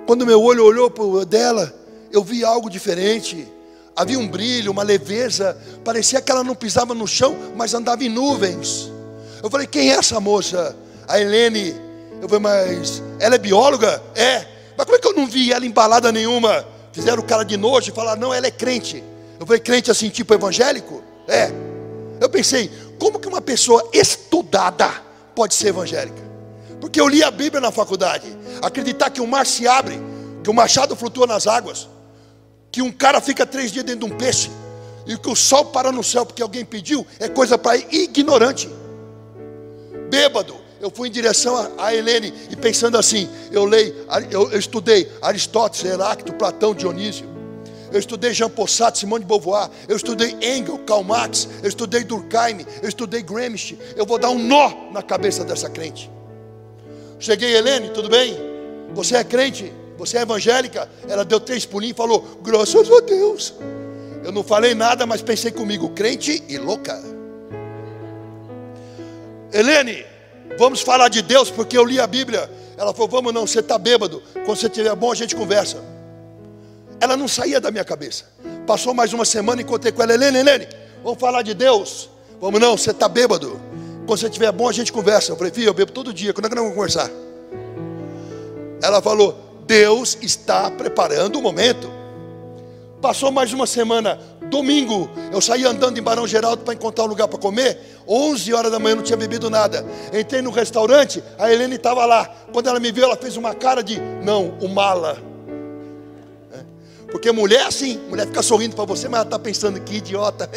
Speaker 2: Quando o meu olho olhou para o dela, eu vi algo diferente. Havia um brilho, uma leveza. Parecia que ela não pisava no chão, mas andava em nuvens. Eu falei, quem é essa moça? A Helene. Eu falei, mas ela é bióloga? É. Mas como é que eu não vi ela em balada nenhuma? Fizeram o cara de nojo e falaram, não, ela é crente. Eu falei, crente assim, tipo evangélico? É. Eu pensei, como que uma pessoa estudada pode ser evangélica? Porque eu li a Bíblia na faculdade. Acreditar que o mar se abre, que o machado flutua nas águas, que um cara fica 3 dias dentro de um peixe, e que o sol para no céu porque alguém pediu, é coisa para ignorante. Bêbado. Eu fui em direção a Helene e pensando assim, eu estudei Aristóteles, Heráclito, Platão, Dionísio. Eu estudei Jean Paul Sartre, Simone de Beauvoir. Eu estudei Engels, Karl Marx. Eu estudei Durkheim. Eu estudei Gramsci. Eu vou dar um nó na cabeça dessa crente. Cheguei, Helene, tudo bem? Você é crente? Você é evangélica? Ela deu 3 pulinhos e falou, graças a Deus. Eu não falei nada, mas pensei comigo, crente e louca. Helene, vamos falar de Deus, porque eu li a Bíblia. Ela falou, vamos não, você está bêbado. Quando você estiver bom, a gente conversa. Ela não saía da minha cabeça. Passou mais uma semana, encontrei com ela. Helene, vamos falar de Deus. Vamos não, você está bêbado. Quando você estiver bom, a gente conversa. Eu falei, filho, eu bebo todo dia, quando é que nós vamos conversar? Ela falou, Deus está preparando o momento. Passou mais uma semana. Domingo, eu saí andando em Barão Geraldo para encontrar um lugar para comer. 11 horas da manhã, não tinha bebido nada. Entrei no restaurante, a Helene estava lá. Quando ela me viu, ela fez uma cara de, não, o mala. Porque mulher é assim, mulher fica sorrindo para você, mas ela está pensando, que idiota.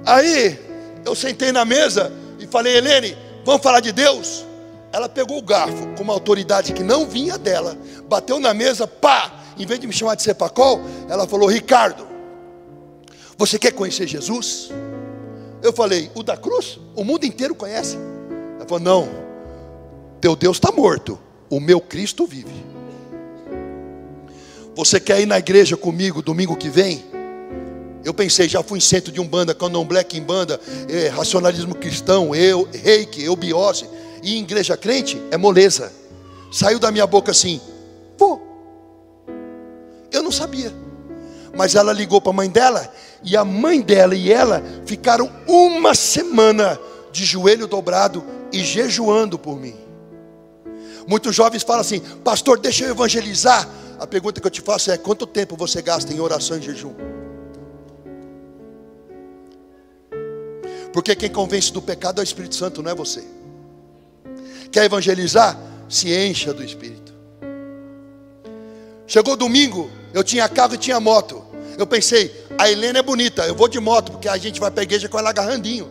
Speaker 2: Aí, eu sentei na mesa e falei, Helene, vamos falar de Deus? Ela pegou o garfo com uma autoridade que não vinha dela, bateu na mesa, pá! Em vez de me chamar de Cepacol, ela falou, Ricardo, você quer conhecer Jesus? Eu falei, o da cruz? O mundo inteiro conhece. Ela falou, não, teu Deus está morto, o meu Cristo vive. Você quer ir na igreja comigo domingo que vem? Eu pensei, já fui em centro de Umbanda, Candomblé, Quimbanda, racionalismo cristão, reiki, eubiose. E em igreja crente é moleza. Saiu da minha boca assim, vou. Eu não sabia. Mas ela ligou para a mãe dela, e a mãe dela e ela ficaram uma semana de joelho dobrado e jejuando por mim. Muitos jovens falam assim, pastor, deixa eu evangelizar. A pergunta que eu te faço é, quanto tempo você gasta em oração e jejum? Porque quem convence do pecado é o Espírito Santo, não é você. Quer evangelizar? Se encha do Espírito. Chegou domingo, eu tinha carro e tinha moto. Eu pensei, a Helene é bonita, eu vou de moto, porque a gente vai para a igreja com ela agarrandinho.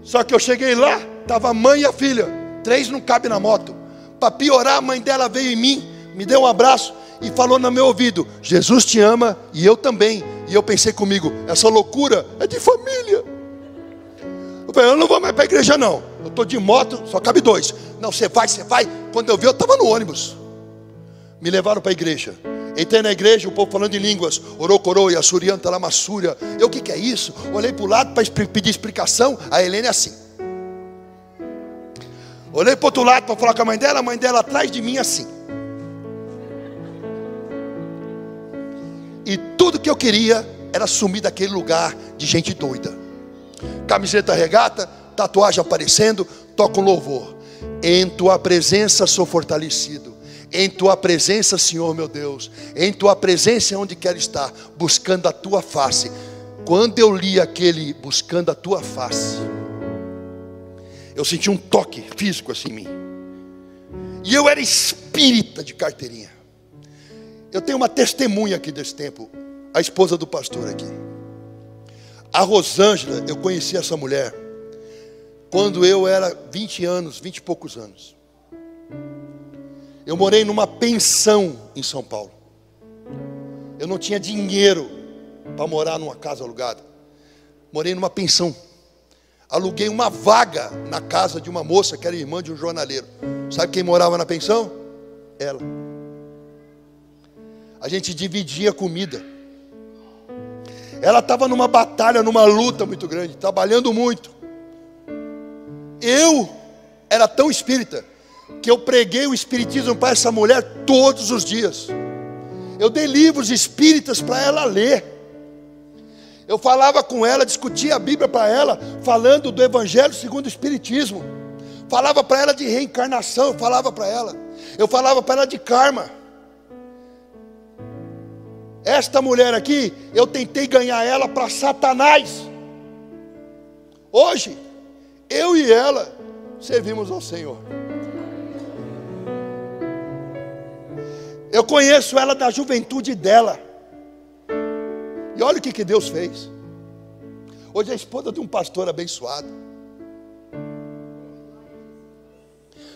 Speaker 2: Só que eu cheguei lá, estava a mãe e a filha, 3 não cabe na moto. Para piorar, a mãe dela veio em mim, me deu um abraço e falou no meu ouvido, Jesus te ama e eu também. E eu pensei comigo, essa loucura é de família. Eu falei, eu não vou mais para a igreja não. Eu estou de moto, só cabe 2. Não, você vai. Quando eu vi, eu estava no ônibus. Me levaram para a igreja. Entrei na igreja, o povo falando em línguas. Orocoro e Assurianta, Lamassúria. Eu, o que é isso? Olhei para o lado para pedir explicação. A Helene é assim. Olhei para o outro lado para falar com a mãe dela atrás de mim assim. E tudo que eu queria era sumir daquele lugar de gente doida. Camiseta regata, tatuagem aparecendo, toco louvor. Em tua presença sou fortalecido. Em tua presença, Senhor meu Deus. Em tua presença é onde quero estar, buscando a tua face. Quando eu li aquele buscando a tua face, eu senti um toque físico assim em mim. E eu era espírita de carteirinha. Eu tenho uma testemunha aqui desse tempo, a esposa do pastor aqui. A Rosângela, eu conheci essa mulher quando eu era 20 e poucos anos. Eu morei numa pensão em São Paulo. Eu não tinha dinheiro para morar numa casa alugada. Morei numa pensão. Aluguei uma vaga na casa de uma moça que era irmã de um jornaleiro. Sabe quem morava na pensão? Ela. A gente dividia comida. Ela estava numa batalha, numa luta muito grande, trabalhando muito. Eu era tão espírita que eu preguei o espiritismo para essa mulher todos os dias. Eu dei livros espíritas para ela ler. Eu falava com ela, discutia a Bíblia para ela, falando do Evangelho segundo o Espiritismo. Falava para ela de reencarnação, eu falava para ela de karma. Esta mulher aqui, eu tentei ganhar ela para Satanás. Hoje, eu e ela servimos ao Senhor. Eu conheço ela da juventude dela. E olha o que Deus fez. Hoje é a esposa de um pastor abençoado.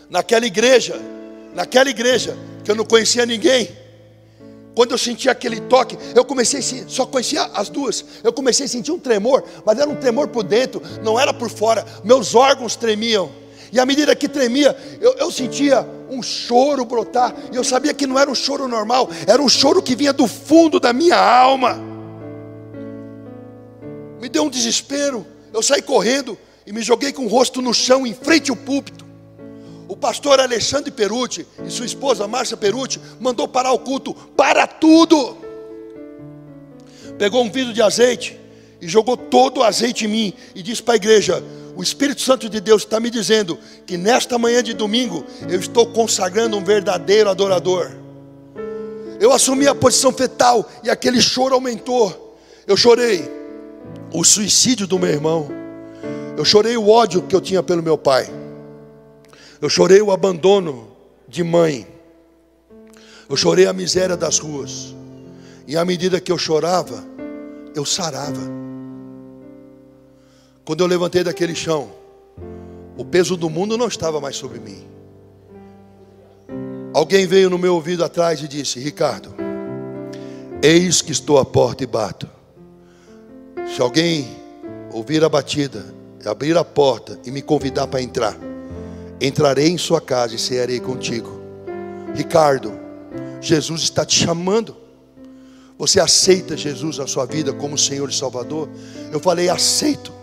Speaker 2: Naquela igreja que eu não conhecia ninguém, quando eu senti aquele toque, eu comecei a só conhecia as duas. Eu comecei a sentir um tremor, mas era um tremor por dentro, não era por fora. Meus órgãos tremiam. E à medida que tremia, eu sentia um choro brotar. E eu sabia que não era um choro normal, era um choro que vinha do fundo da minha alma. Me deu um desespero. Eu saí correndo e me joguei com o rosto no chão, em frente ao púlpito. O pastor Alexandre Perucci e sua esposa Márcia Perucci mandou parar o culto. Para tudo! Pegou um vidro de azeite e jogou todo o azeite em mim e disse para a igreja: o Espírito Santo de Deus está me dizendo que nesta manhã de domingo eu estou consagrando um verdadeiro adorador. Eu assumi a posição fetal e aquele choro aumentou. Eu chorei o suicídio do meu irmão. Eu chorei o ódio que eu tinha pelo meu pai. Eu chorei o abandono de mãe. Eu chorei a miséria das ruas. E à medida que eu chorava, eu sarava. Quando eu levantei daquele chão, o peso do mundo não estava mais sobre mim. Alguém veio no meu ouvido atrás e disse: Ricardo, eis que estou à porta e bato. Se alguém ouvir a batida, abrir a porta e me convidar para entrar, entrarei em sua casa e cearei contigo. Ricardo, Jesus está te chamando. Você aceita Jesus na sua vida como Senhor e Salvador? Eu falei: aceito.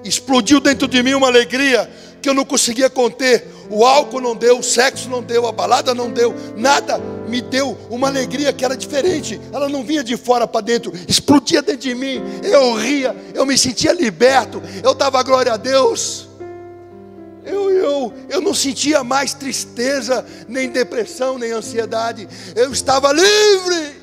Speaker 2: Explodiu dentro de mim uma alegria que eu não conseguia conter. O álcool não deu, o sexo não deu, a balada não deu, nada me deu uma alegria que era diferente. Ela não vinha de fora para dentro, explodia dentro de mim. Eu ria, eu me sentia liberto, eu dava glória a Deus. Eu não sentia mais tristeza, nem depressão, nem ansiedade. Eu estava livre.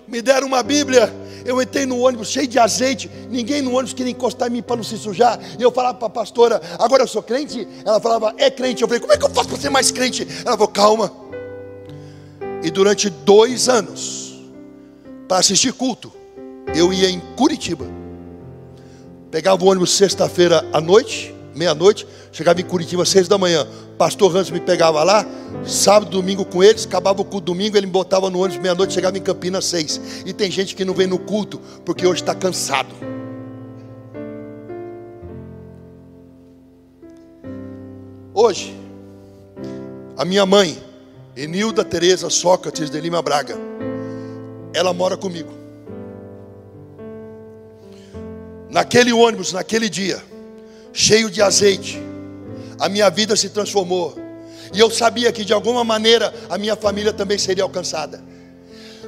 Speaker 2: Me deram uma Bíblia. Eu entrei no ônibus cheio de azeite. Ninguém no ônibus queria encostar em mim para não se sujar. E eu falava para a pastora: agora eu sou crente? Ela falava: é crente. Eu falei: como é que eu faço para ser mais crente? Ela falou: calma. E durante 2 anos, para assistir culto, eu ia em Curitiba. Pegava o ônibus sexta-feira à noite, meia-noite, chegava em Curitiba às 6 da manhã. Pastor Hans me pegava lá, sábado, domingo com eles. Acabava o culto domingo, ele me botava no ônibus meia-noite, chegava em Campinas 6. E tem gente que não vem no culto porque hoje está cansado. Hoje, a minha mãe, Enilda Tereza Sócrates de Lima Braga, ela mora comigo. Naquele ônibus, naquele dia, cheio de azeite, a minha vida se transformou. E eu sabia que de alguma maneira a minha família também seria alcançada.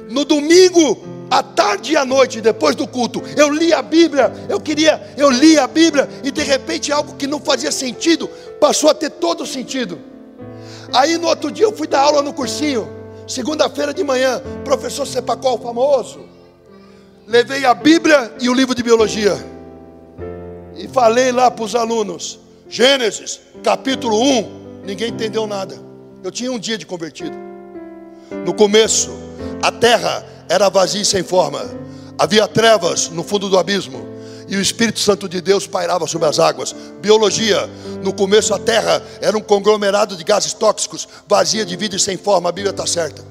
Speaker 2: No domingo, à tarde e à noite, depois do culto, eu li a Bíblia. Eu li a Bíblia e de repente algo que não fazia sentido passou a ter todo sentido. Aí no outro dia eu fui dar aula no cursinho, segunda-feira de manhã, professor Cepacol famoso. Levei a Bíblia e o livro de biologia e falei lá para os alunos: Gênesis, capítulo 1. Ninguém entendeu nada. Eu tinha um dia de convertido. No começo, a terra era vazia e sem forma. Havia trevas no fundo do abismo, e o Espírito Santo de Deus pairava sobre as águas. Biologia: no começo a terra era um conglomerado de gases tóxicos, vazia de vida e sem forma. A Bíblia está certa.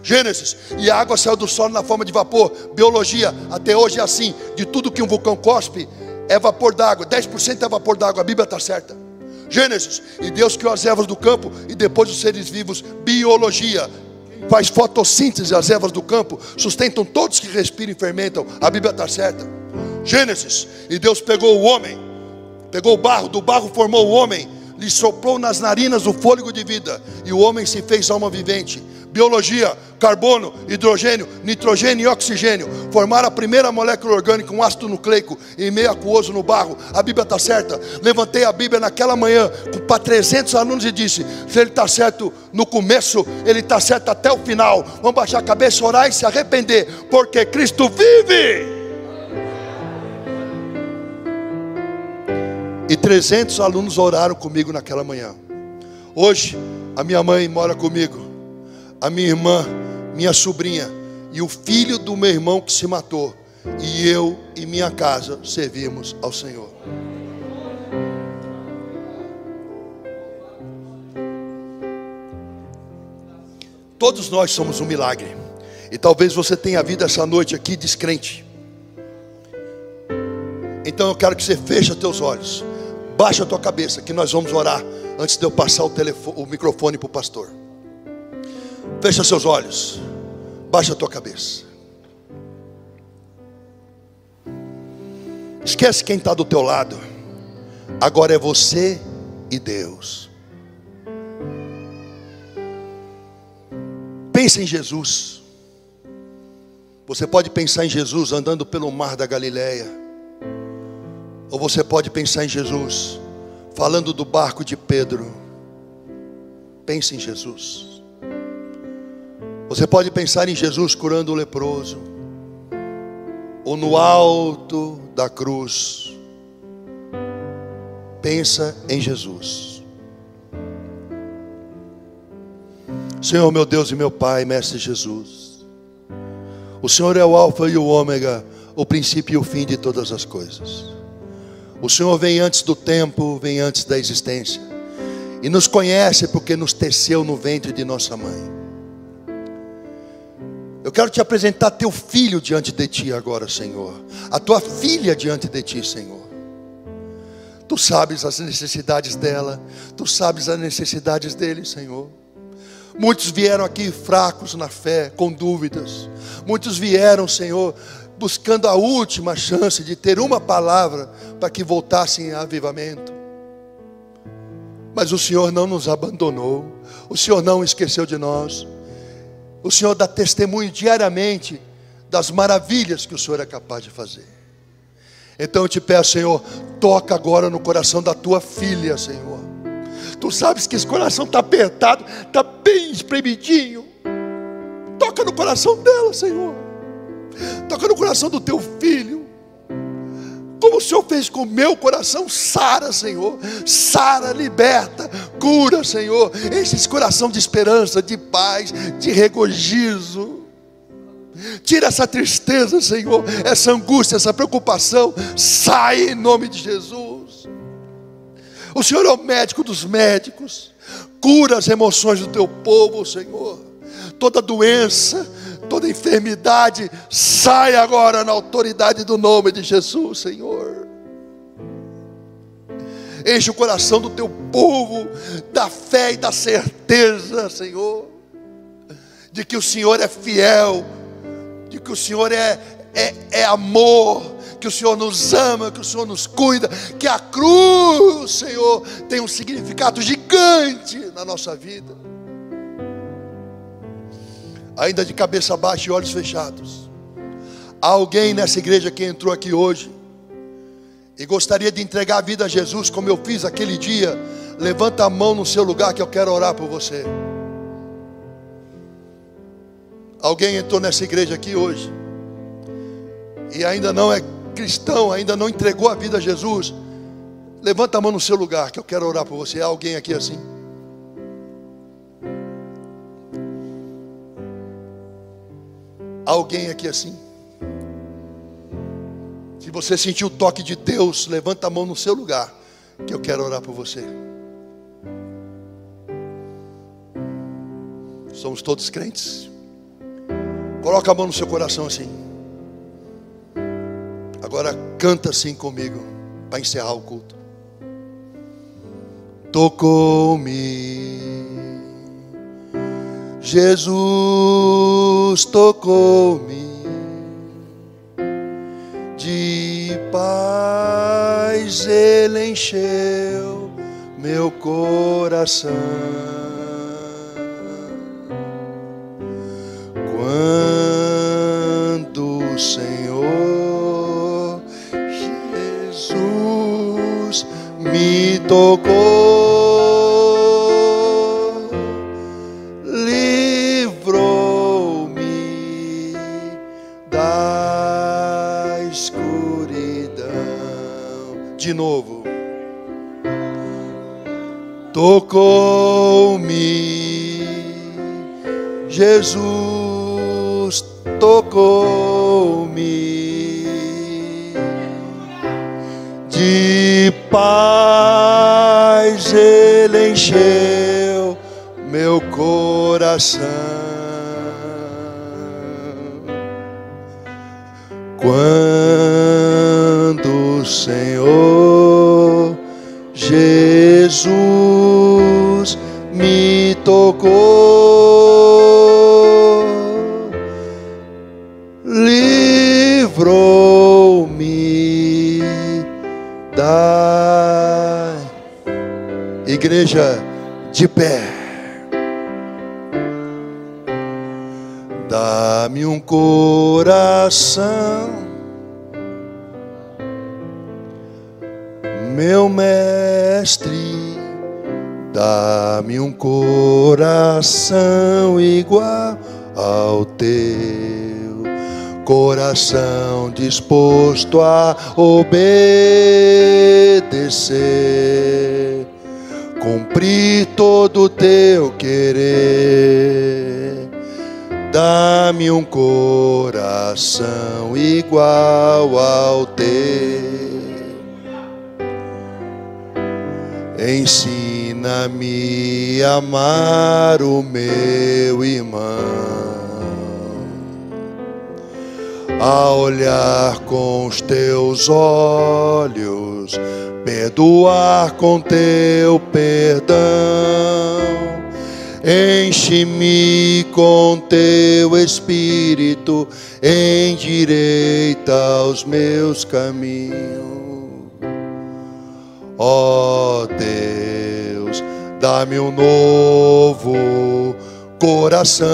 Speaker 2: Gênesis: e a água saiu do solo na forma de vapor. Biologia: até hoje é assim. De tudo que um vulcão cospe é vapor d'água, 10% é vapor d'água. A Bíblia está certa. Gênesis: e Deus criou as ervas do campo e depois os seres vivos. Biologia: faz fotossíntese, as ervas do campo sustentam todos que respiram e fermentam. A Bíblia está certa. Gênesis: e Deus pegou o homem, pegou o barro, do barro formou o homem, lhe soprou nas narinas o fôlego de vida, e o homem se fez alma vivente. Biologia: carbono, hidrogênio, nitrogênio e oxigênio formaram a primeira molécula orgânica, um ácido nucleico em meio aquoso no barro. A Bíblia está certa. Levantei a Bíblia naquela manhã para 300 alunos e disse: se ele está certo no começo, ele está certo até o final. Vamos baixar a cabeça, orar e se arrepender, porque Cristo vive. E 300 alunos oraram comigo naquela manhã. Hoje a minha mãe mora comigo, a minha irmã, minha sobrinha e o filho do meu irmão que se matou. E eu e minha casa servimos ao Senhor. Todos nós somos um milagre. E talvez você tenha vindo essa noite aqui descrente. Então eu quero que você feche os teus olhos, baixa a tua cabeça, que nós vamos orar antes de eu passar o microfone para o pastor. Fecha seus olhos, baixa a tua cabeça. Esquece quem está do teu lado. Agora é você e Deus. Pense em Jesus. Você pode pensar em Jesus andando pelo mar da Galileia, ou você pode pensar em Jesus falando do barco de Pedro. Pense em Jesus. Você pode pensar em Jesus curando o leproso, ou no alto da cruz. Pensa em Jesus. Senhor, meu Deus e meu Pai, Mestre Jesus, o Senhor é o alfa e o ômega, o princípio e o fim de todas as coisas. O Senhor vem antes do tempo, vem antes da existência, e nos conhece porque nos teceu no ventre de nossa mãe. Eu quero te apresentar teu filho diante de ti agora, Senhor. A tua filha diante de ti, Senhor. Tu sabes as necessidades dela, tu sabes as necessidades dele, Senhor. Muitos vieram aqui fracos na fé, com dúvidas. Muitos vieram, Senhor, buscando a última chance de ter uma palavra para que voltassem a avivamento. Mas o Senhor não nos abandonou, o Senhor não esqueceu de nós. O Senhor dá testemunho diariamente das maravilhas que o Senhor é capaz de fazer. Então eu te peço, Senhor, toca agora no coração da tua filha, Senhor. Tu sabes que esse coração está apertado, está bem espremidinho. Toca no coração dela, Senhor. Toca no coração do teu filho, como o Senhor fez com o meu coração. Sara, Senhor. Sara, liberta, cura, Senhor. Enche esse coração de esperança, de paz, de regozijo. Tira essa tristeza, Senhor, essa angústia, essa preocupação. Sai em nome de Jesus. O Senhor é o médico dos médicos. Cura as emoções do teu povo, Senhor. Toda doença, toda enfermidade, sai agora na autoridade do nome de Jesus, Senhor. Enche o coração do teu povo da fé e da certeza, Senhor, de que o Senhor é fiel, de que o Senhor é amor, que o Senhor nos ama, que o Senhor nos cuida, que a cruz, Senhor, tem um significado gigante na nossa vida. Ainda de cabeça baixa e olhos fechados, há alguém nessa igreja que entrou aqui hoje e gostaria de entregar a vida a Jesus, como eu fiz aquele dia? Levanta a mão no seu lugar que eu quero orar por você. Alguém entrou nessa igreja aqui hoje e ainda não é cristão, ainda não entregou a vida a Jesus? Levanta a mão no seu lugar que eu quero orar por você. Há alguém aqui assim? Alguém aqui assim? Se você sentiu o toque de Deus, levanta a mão no seu lugar, que eu quero orar por você. Somos todos crentes? Coloca a mão no seu coração assim. Agora canta assim comigo, para encerrar o culto. Tocou-me, Jesus tocou-me, de paz Ele encheu meu coração. Quando o Senhor Jesus me tocou, livrou-me da escuridão. De novo. Tocou-me, Jesus tocou-me, de paz Ele encheu meu coração. Quando o Senhor Jesus me tocou, livrou-me da igreja de pé. Dá-me um coração, meu mestre, dá-me um coração igual ao teu, coração disposto a obedecer, cumprir todo o teu querer. Dá-me um coração igual ao teu. Ensina-me a amar o meu irmão, a olhar com os teus olhos, perdoar com teu perdão. Enche-me com teu espírito, endireita os meus caminhos. Ó Deus, dá-me um novo coração.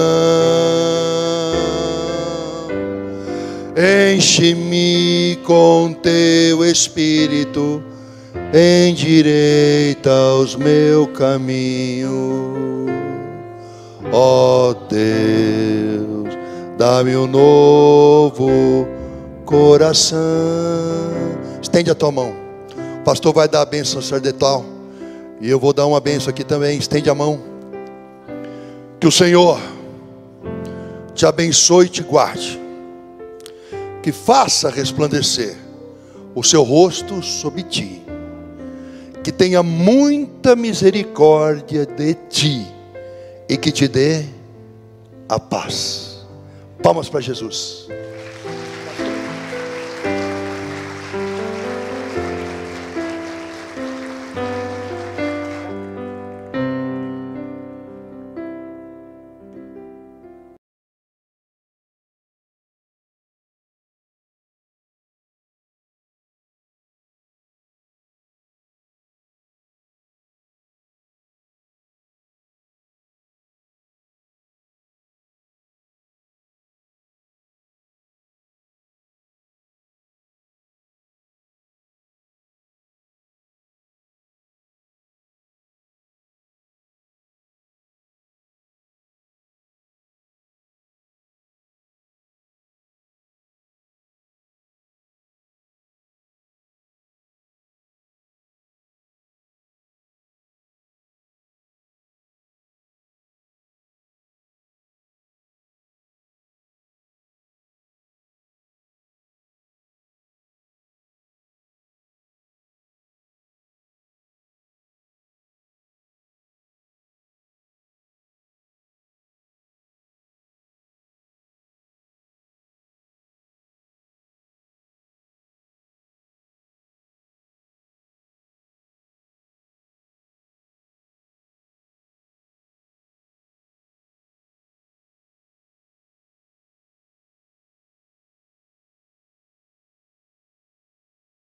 Speaker 2: Enche-me com teu espírito, endireita os meus caminhos. Ó Deus, dá-me um novo coração. Estende a tua mão. O pastor vai dar a bênção sacerdotal e eu vou dar uma bênção aqui também. Estende a mão. Que o Senhor te abençoe e te guarde, que faça resplandecer o seu rosto sobre ti, que tenha muita misericórdia de ti e que te dê a paz. Palmas para Jesus.